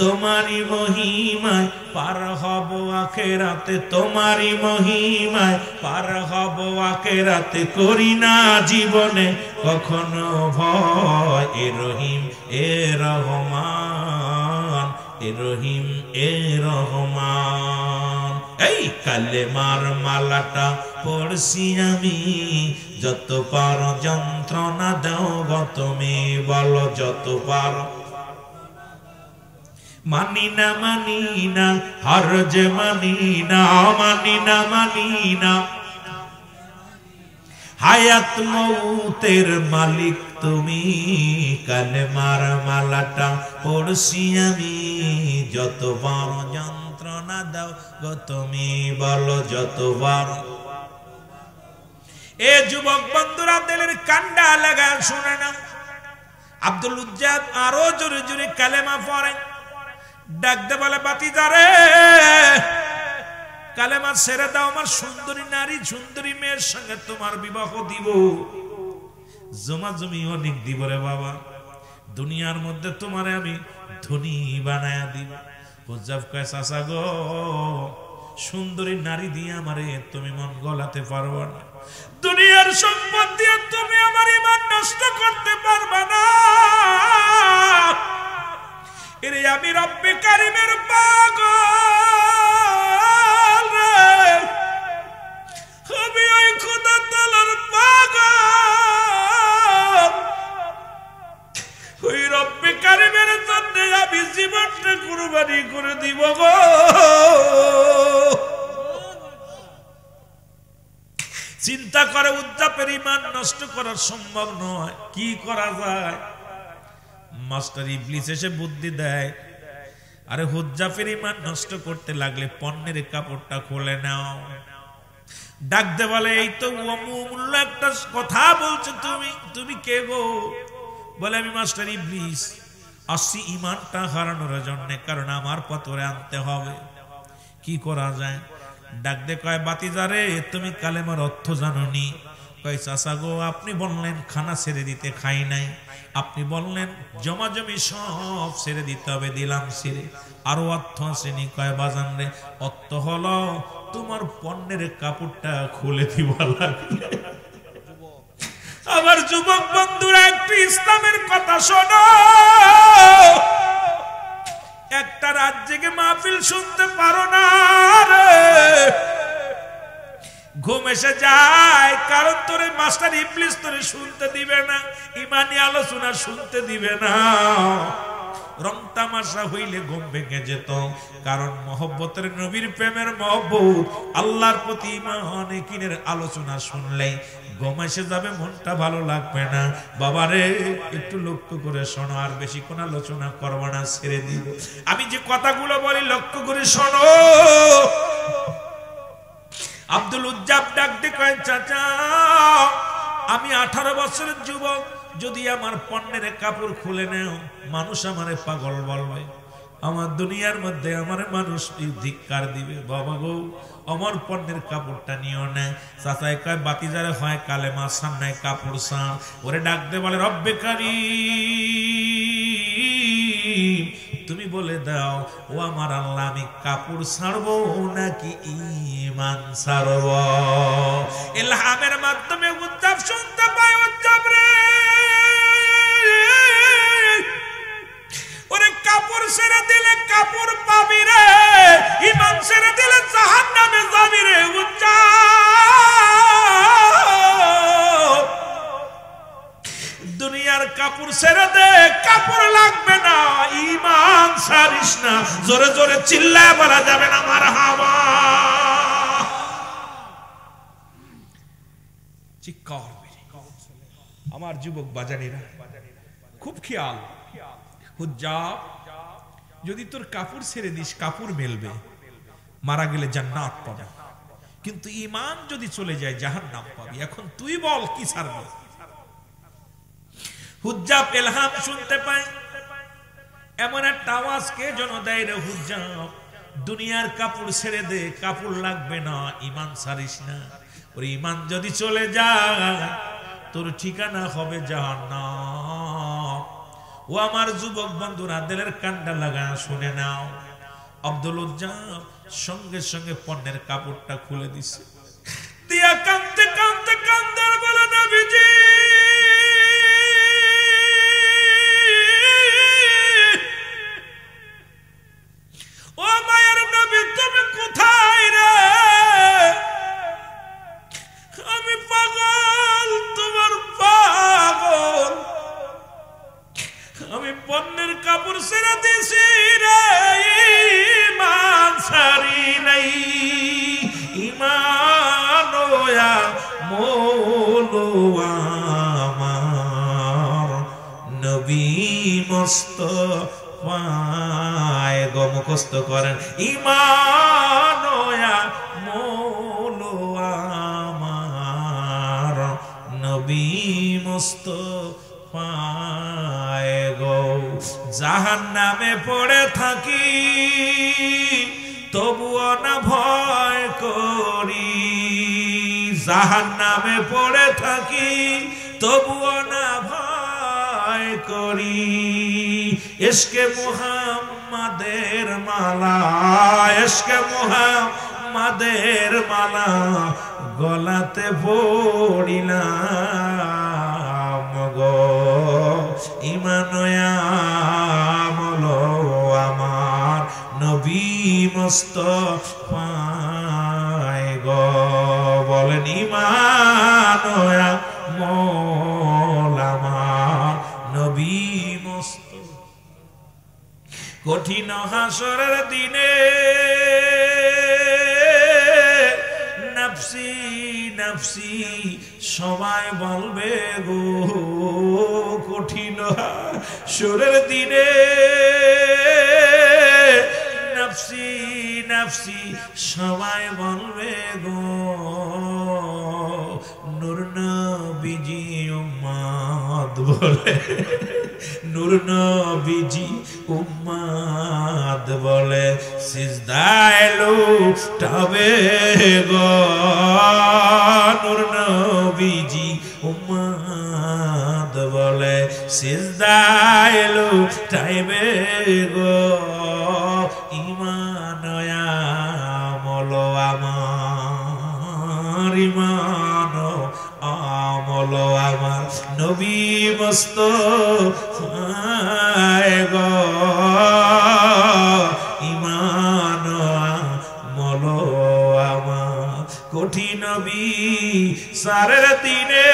তোমারই মহিমায় পার হব আখেরাতে, তোমারই মহিমায় পার হব আখেরাতে, করি না জীবনে কখনো ভয়। এ রহিম, এ রহমান, এ রহিম, এ রহমান। এই কালেমার মালাটা পড়ছি আমি, যত পারো যন্ত্রণা দাও গো তুমি, বলো যত পারো। মানি না মানি না হর যে মানি না, মানি না মানি না, হায়াত মৌতের মালিক তুমি। কালেমার মালাটা পড়ছি আমি, যত পারো যন্ত্রণা দাও গো তুমি, বলো যত পারো। এ যুবক বন্ধুরা, দিলের কান্ডা লাগা শুনে না। আব্দুল হুজ্জাফ আরো জোরে জোরে কালেমা পড়ে, ডাকতে বলে, বাতিজারে কালেমা ছেড়ে দাও, আমার সুন্দরী নারী, সুন্দরী মেয়ের সঙ্গে তোমার বিবাহ দিব, জমা জমি অনেক দিব রে বাবা, দুনিয়ার মধ্যে তোমারে আমি ধনী বানায়া দিব। হুজ্জাফ কয়, চাচা গো, সুন্দরী নারী দিয়ে আমারে তুমি মন গলাতে পারবা না, দুনিয়ার সম্পদ দিয়ে তুমি আমার ঈমান নষ্ট করতে পারবা না। এরে আমি রব্বে কারিমের পাগল রে, আমি ওই খোদা তাআলার পাগল, ওই রব্বে কারিমের জন্য আমি জীবনটা কুরবানি করে দিব গো। চিন্তা করে উজ্জাপের ঈমান নষ্ট করা সম্ভব নয়, কি করা যায়? মাস্টার ইবলিস এসে বুদ্ধি দেয়, আরে হুজ্জাফের ঈমান নষ্ট করতে লাগলে পণ্যের কাপড়টা খুলে নাও। ডাক দে বলে, এই তো অমূল্য একটা কথা বলছো তুমি, তুমি কে গো? বলে, আমি মাস্টার ইবলিস আসছি ঈমানটা হারানোর জন্য, কারণ আমার পথরে আনতে হবে। কি করা যায়? ডাক দে কয়, বাতিজারে তুমি কালেমার অর্থ জানোনি? কয়, চাচা গো আপনি বললেন খানা ছেড়ে দিতে, খাই নাই। আপনি বললেন জমা জমি সব ছেড়ে দিতে হবে, দিলাম ছেড়ে। আরো অর্থ আসেনি? কয়, বাজান রে অর্থ হলো তোমার পণ্যের কাপড়টা খুলে দিবা লাগবে। আমার যুবক বন্ধুরা, একটু ইসলামের কথা শোনো। একটা রাত জেগে মাহফিল শুনতে পারো না রে, ঘুম এসে যায়, কারণ তোরে মাস্টার ইবলিস তোরে শুনতে দিবে না, ইমানি আলোচনা শুনতে দিবে না। রং তামাশা হইলে ঘুম ভেঙে যেত, কারণ মহব্বতের নবীর প্রেমের মহব্বত, আল্লাহর প্রতি ঈমান কিনের আলোচনা শুনলে ঘুম এসে যাবে, মনটা ভালো লাগবে না। বাবারে একটু লক্ষ্য করে শোনো, আর বেশি কোন আলোচনা করবা না, ছেড়ে দিব। আমি যে কথাগুলো বলি লক্ষ্য করে শোনো। আব্দুল উজ্জাব ডাক দিয়ে কয়, চাচা আমি 18 বছরের যুবক, যদি আমার পণ্যের কাপড় খুলে নেও মানুষ আমারে পাগল বলবে, আমার দুনিয়ার মধ্যে আমার মানুষ ধিক্কার দিবে। বাবা গো আমার পণ্যের কাপড়টা নিও না। চাচাই কয়, বাতিজারে হয় কালেমা সান নাই কাপড় সান। ওরে ডাক দে বলে, রব্বে কারীম তুমি বলে দাও ও আমার আল্লাহ, আমি কাপড় ছাড়বো নাকি ঈমান ছাড়বো? ইলহামের মাধ্যমে উজ্জাব শুনতে পায়, উজ্জাব রে ওরে কাপড় ছেড়ে দিলে কাপড় পাবি রে, ঈমান ছেড়ে দিলে জাহান্নামে যাবি রে। উজ্জাব দুনিয়ার কাপড় ছেড়ে দে, কাপড় লাগবে না, ঈমান ছাড়িস না। জোরে জোরে চিল্লায় বলা যাবে না মারহাবা। চিৎকার আমার যুবক বাজানিরা, খুব খেয়াল। হুজ্জাব যদি তোর কাপড় ছেড়ে দিস কাপড় মেলবে, মারা গেলে জান্নাত পাবে, কিন্তু ঈমান যদি চলে যায় জাহান্নাম পাবি। এখন তুই বল কি ছাড়বে? হুজ্জাব ইলহাম শুনতে পায়, এমন একটা আওয়াজ কে যেন দেয় রে, হুজ্জাব দুনিয়ার কাপড় ছেড়ে দে, কাপড় লাগবে না, ঈমান ছাড়িস না। ওর ঈমান যদি চলে যায় তোর ঠিকানা হবে জাহান্নাম। ও আমার যুবক বন্ধুরা, দিলের কান্ডা লাগা শুনে নাও। আব্দুল উজ্জাব সঙ্গে সঙ্গে পণ্যের কাপড়টা খুলে দিছে, দিয়া কাঁদতে কাঁদতে কান্দার বলে, নবীজি ও মায়ের নবী তুমি কোথায় রে? আমি পাগল, তোমার পাগল, আমি পণ্যের কাপড় ছেড়ে দিছি রে, ঈমান ছাড়ি নাই। ঈমান ওয়া মোলো আমার নবী মুস্তাফায় গো মুখস্থ করেন, ঈমান ওয়া মোলো আমার নবী মুস্তাফায় গো। জাহান্নামে পড়ে থাকি তবুও না ভয় করি, জাহান্নামে পড়ে থাকি তবুও না ভয় করি। ইশকে মুহাম্মাদের মালা, ইশকে মুহাম্মাদ আমাদের মালা গলাতে পড়িলাম গো ঈমান আমল আমার নবী মুস্তাফায় গো বলেন ঈমান আমল আমার নবী মুস্তাফা কঠিন হাসরের দিনে নফসি নফসি সবাই বলবে গো কঠিন হাসরের দিনে নফসি নফসি সবাই বলবে গো নূর নবীজি উম্মত বলে নূর নবীজি উম্মত বলে সিজদায় লুটাবে গো নূর নবীজি উম্মত বলে সিজদায় লুটাইবে গো ঈমান আমল আমার ঈমান আমল আমার নবী মুস্তাফায় গো ঈমান আমল আমার কঠিন বিচারের দিনে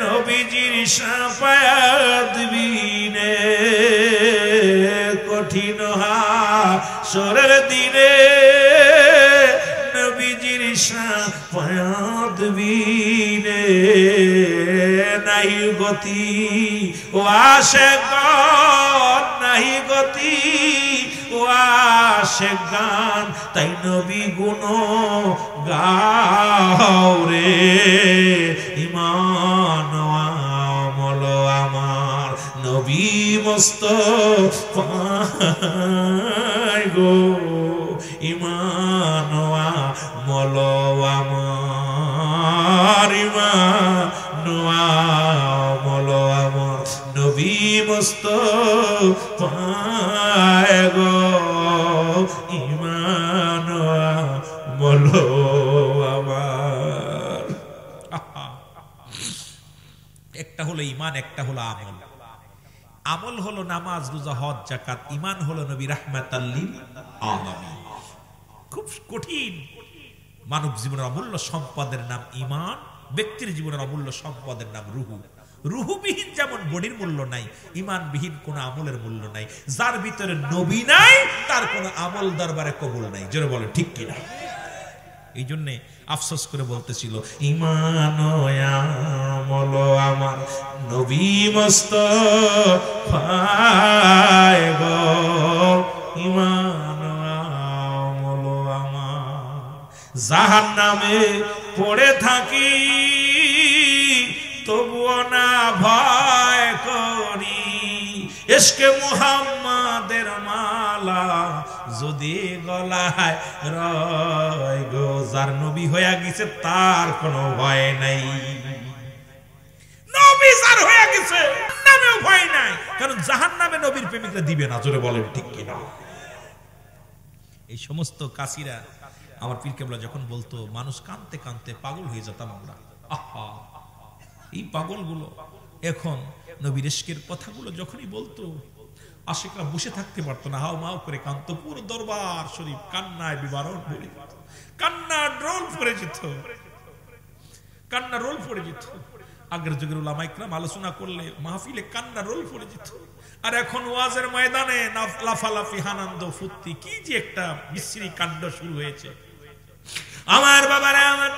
নবীজির শাফায়াত বিনে কঠিন হাসরের দিনে নবীজির শাফায়াত বিনে নাই গতি ও আশিকান নাই গতি ও আশিকান তাই নবী গুণ গাও রে ঈমান আমল আমার নবী মুস্তাফায় গো ঈমান আমল আমার ঈমান আমল আমার নবী মুস্তাফায় গো ঈমান আমল আমার একটা হলো ঈমান একটা হলো আমল আমল হলো নামাজ রোজা হজ যাকাত ঈমান হলো নবী রাহমাতাল লিল আলামিন খুব কঠিন মানব জীবনের অমূল্য সম্পদের নাম ঈমান ব্যক্তির জীবনের অমূল্য সম্পদের নাম রূহ রূহবিহীন যেমন বডির মূল্য নাই ঈমানবিহীন কোনো আমলের মূল্য নাই যার ভিতরে নবী নাই তার কোনো আমল দরবারে কবুল নাই জোরে বলেন ঠিক কি না এই জন্য আফসোস করে বলতেছিল ঈমান আমল আমার নবী মুস্তাফায় গো ঈমান আমল আমার জাহান্নামে পড়ে থাকি তবুও না ভয় করি ইশকে মুহাম্মাদের মালা যদি গলায় রয় গো যার নবী হয়ে গেছে তার কোনো ভয় নাই নবী যার হয়ে গেছে নামেও ভয় নাই কারণ জাহান্নামে নবীর প্রেমিকরা দিবে না জোরে বলেন ঠিক কিনা এই সমস্ত কাসিরা আমার পীর কেবলা যখন বলতো মানুষ কাঁদতে কাঁদতে পাগল হয়ে যেতাম আমরা আহা এই পাগলগুলো এখন নবীর ইশকের কথাগুলো যখনই বলতো আশিকরা বসে থাকতে পারতো না হাও মাও করে কাঁদতো পুরো দরবার শরীফ কান্নায় বিবরণ ভরে যেত কান্নার রোল পড়ে যেত কান্না রোল পড়ে যেত আগের যুগের উলামা ইকরাম আলোচনা করলে মাহফিলে কান্না রোল পড়ে যেত আর এখন ওয়াজের ময়দানে লাফালাফি আনন্দ ফুর্তি কি যে একটা বিশ্রী কাণ্ড শুরু হয়েছে আমার বাবারা আমার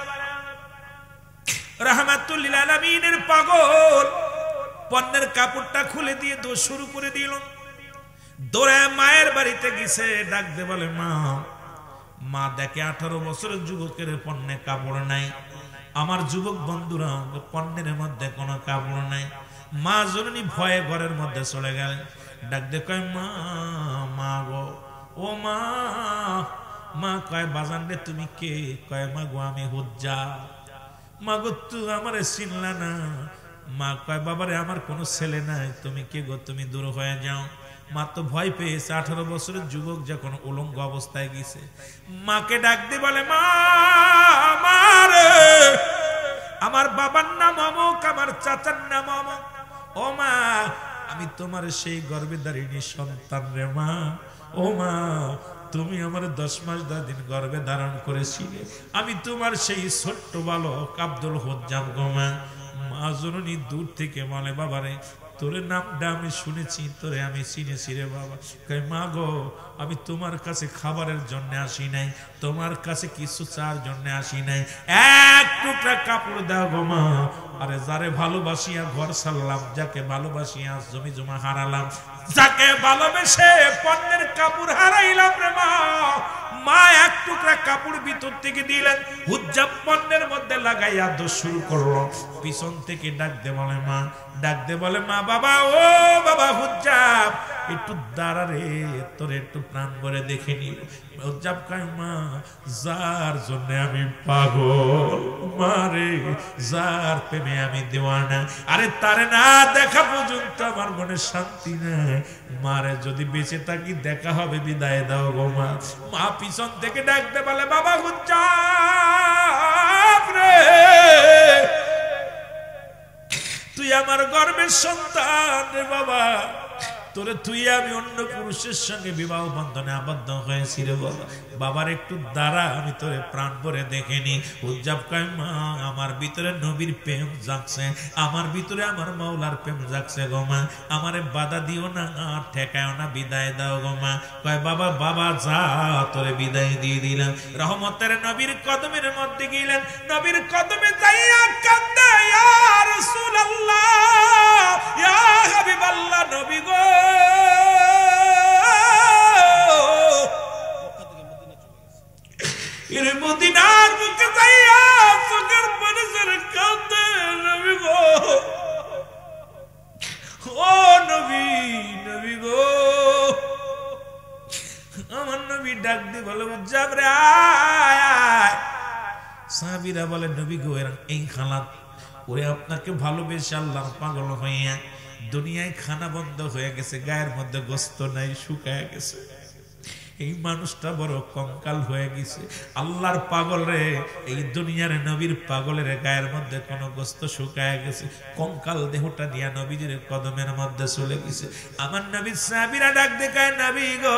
রাহমাতুল লিল আলামিনের পাগল পণ্যের কাপড়টা খুলে দিয়ে দোষ শুরু করে দিল দৌড়ে মায়ের বাড়িতে গেছে ডাক দে বলে মা মা দেখে 18 বছরের যুবকের পণ্যে কাপড় নাই আমার যুবক বন্ধুরা পণ্যের মধ্যে কোনো কাপড় নাই মা জননী ভয়ে ঘরের মধ্যে চলে গেলেন ডাক দে কয় মা মা গো ও মা মা কয় বাজান রে তুমি কে কয় মা গো আমি হুজ্জা মা গো তুই আমারে চিনলা না মা কয় বাবারে আমার কোনো ছেলে নাই তুমি কে গো তুমি দূর হয়ে যাও মা তো ভয় পেয়েছে, 18 বছরের যুবক যখন উলঙ্গ অবস্থায় গেছে, মাকে ডাক দিয়ে বলে, মা রে, আমার বাবার নাম অমুক, আমার চাচার নাম অমুক, ও মা আমি তোমার সেই গর্ভধারিণী সন্তান রে মা, ও মা তুমি আমার 10 মাস 10 দিন গর্ভে ধারণ করেছিলে, আমি তোমার সেই ছোট্ট বালক আব্দুল হুজ্জাব গো মা। মা জননী দূর থেকে বলে, বাবারে তোর নামটা আমি শুনেছি, তোরে আমি চিনেছি রে বাবা। কই মা গো আমি তোমার কাছে খাবারের জন্য আসি নাই, তোমার কাছে কিছু চার জন্য আসি নাই, এক টুকরা কাপড় দাও গো মা। আরে যারে ভালোবাসিয়া ঘর ছাড়লাম, যাকে ভালোবাসিয়া জমি জমা হারালাম, যাকে ভালোবেসে পণ্যের কাপড় হারাইলাম রে মা, মা এক টুকরা কাপড় ভিতর থেকে দিলেন, হুজ্জাব পণ্যের মধ্যে লাগাইয়া দোষ শুরু করলো। পিছন থেকে ডাক দে বলে মা, ডাক দে বলে মা, বাবা ও বাবা হুজ্জাব একটু দাঁড়া রে, তোর একটু প্রাণ ভরে দেখে নি। হুজ্জাব কয় মা যার জন্য আমি পাগল, মা রে যার প্রেমে আমি দেওয়ানা, আরে তারে না দেখা পর্যন্ত আমার মনে শান্তি নাই, মারে যদি বেঁচে থাকি দেখা হবে, বিদায় দাও গো মা। মা পিছন থেকে ডাকতে বলে, বাবা হুজ্জাব রে, তুই আমার গর্বের সন্তান রে বাবা, তোরে তুই আমি অন্য পুরুষের সঙ্গে বিবাহ বন্ধনে আবদ্ধ হয়েছি রে বাবা, বাবার একটু দাঁড়া আমি তোরে প্রাণ ভরে দেখেনি। হুজ্জাব কয় মা আমার ভিতরে নবীর প্রেম জাগছে, আমার ভিতরে আমার মাওলার প্রেম জাগছে গো মা, আমারে বাধা দিও না, ঠেকায়ও না, বিদায় দাও গো মা। কয় বাবা বাবা যা, তোরে বিদায় দিয়ে দিলাম। রহমতের নবীর কদমের মধ্যে গেলেন, নবীর কদমে যাইয়া কান্দে, ইয়া রাসূলুল্লাহ ইয়া হাবিবাল্লাহ, নবী গো মদিনার বুকে যাইয়া চোখের পানি ছেড়ে কাঁদে, নবী গো ও নবী, নবী গো। আমার নবী ডাক দিয়ে বলে, হুজ্জাব রে আয় আয়। সাহাবীরা বলে, নবী গো এই খালাত ওরে আপনাকে ভালোবেসে আল্লাহর পাগল হইয়া দুনিয়ায় খানা বন্ধ হয়ে গেছে, গায়ের মধ্যে গোস্ত নাই, শুকায় গেছে, এই মানুষটা বড় কঙ্কাল হয়ে গেছে। আল্লাহর পাগল রে, এই দুনিয়ার নবীর পাগলের গায়ের মধ্যে কোন গোস্ত শুকায় গেছে, কঙ্কাল দেহটা নিয়ে নবীজির কদমের মধ্যে চলে গেছে। আমার নবীর সাহাবীরা ডাক দেখায়, নবী গো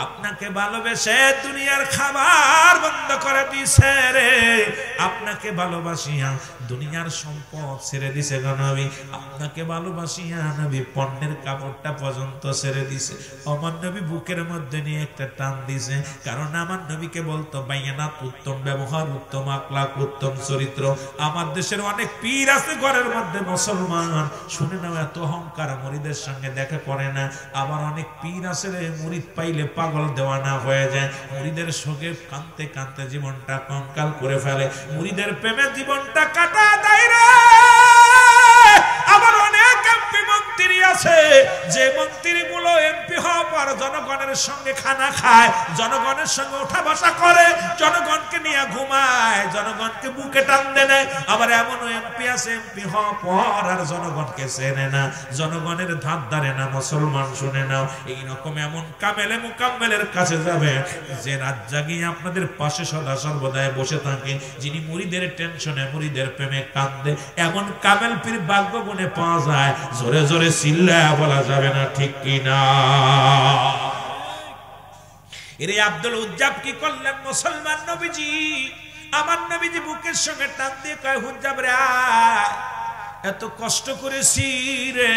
আপনাকে ভালোবেসে দুনিয়ার খাবার বন্ধ করে দিছে রে, আপনাকে ভালোবাসিয়া দুনিয়ার সম্পদ ছেড়ে দিছে গো নবী, আপনাকে ভালোবাসিয়া নবী পণ্যের কাপড়টা পর্যন্ত ছেড়ে দিছে। আমার নবী বুকের মধ্যে নিয়ে একটা টান দিছে, কারণ আমার নবীকে বলতো বাইয়ানাত, উত্তম ব্যবহার, উত্তম আখলাক, উত্তম চরিত্র। আমার দেশের অনেক পীর আছে ঘরের মধ্যে মুসলমান, শুনে নাও এত অহংকার, মুরিদের সঙ্গে দেখা করে না। আবার অনেক পীর আছে রে, মুরিদ পাইলে পাগল দেওয়ানা হয়ে যায়, মুরিদের সঙ্গে কাঁদতে কাঁদতে জীবনটা কঙ্কাল করে ফেলে, মুরিদের প্রেমে জীবনটা কাটা দেয় রে। আবার অনেক এমপি মন্ত্রী আছে, যে মন্ত্রীগুলো এমপি হওয়ার পর জনগণের সঙ্গে খানা খায়, জনগণের সঙ্গে ওঠা বসা করে, জনগণকে নিয়ে ঘুমায়, জনগণকে বুকে টান দেয়। আবার এমনও এমপি আছে, এমপি হওয়ার পর আর জনগণকে চেনে না, জনগণের ধার ধারে না। মুসলমান শুনে নাও, এইরকম এমন কামেলে মুকাম্মেলের কাছে যাবে, যে রাত জাগিয়ে আপনাদের পাশে সদা সর্বদাই বসে থাকে, যিনি মুরিদের টেনশনে, মুরিদের প্রেমে কান্দে, এমন কামেল পীর ভাগ্য গুণে পাওয়া যায়। জোরে জোরে চিল্লায়া বলা যাবে না, ঠিক কিনা? এরে আব্দুল হুজ্জাব কি করলেন? মুসলমান নবীজি, আমার নবীজি বুকের সঙ্গে টান দিয়ে কয়, হুজ্জাব রে আয়, এত কষ্ট করেছি রে,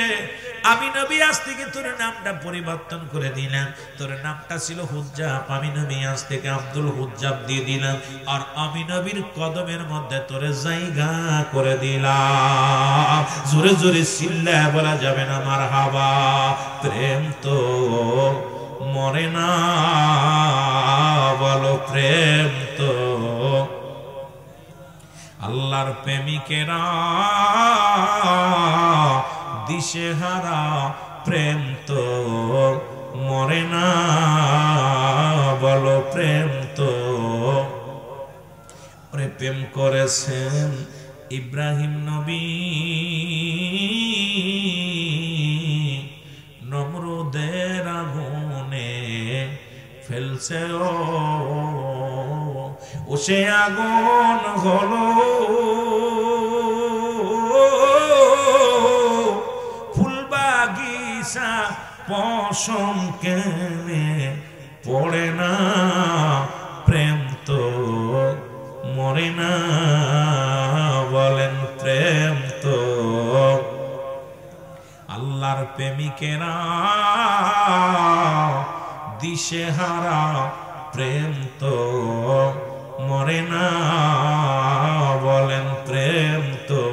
আমি নবী আজ থেকে তোর নামটা পরিবর্তন করে দিলাম, তোর নামটা ছিল হুজ্জাব, আমি নবী আজ থেকে আব্দুল হুজ্জাব দিয়ে দিলাম, আর আমি নবীর কদমের মধ্যে তোর জায়গা করে দিলাম। জোরে জোরে চিল্লা বলা যাবে না মারহাবা। প্রেম তো মরে না, বলো প্রেম তো, আল্লাহর প্রেমিকেরা দিশেহারা, প্রেম তো মরে না, বলো প্রেম তো। প্রেম করেছেন ইব্রাহিম নবী, নমরুদের জ্বলছে ও সে আগুন হলো ফুলবাগিচা পশম কেনে পড়ে না প্রেম তো মরে না বলেন প্রেম তো আল্লাহর প্রেমিকেরা দিশেহারা প্রেম তো মরে না বলেন প্রেম তো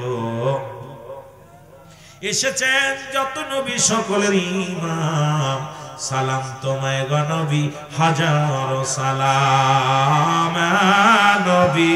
এসেছেন যত নবী সকলের ইমাম সালাম তোমায় গো নবী হাজারো সালাম নবী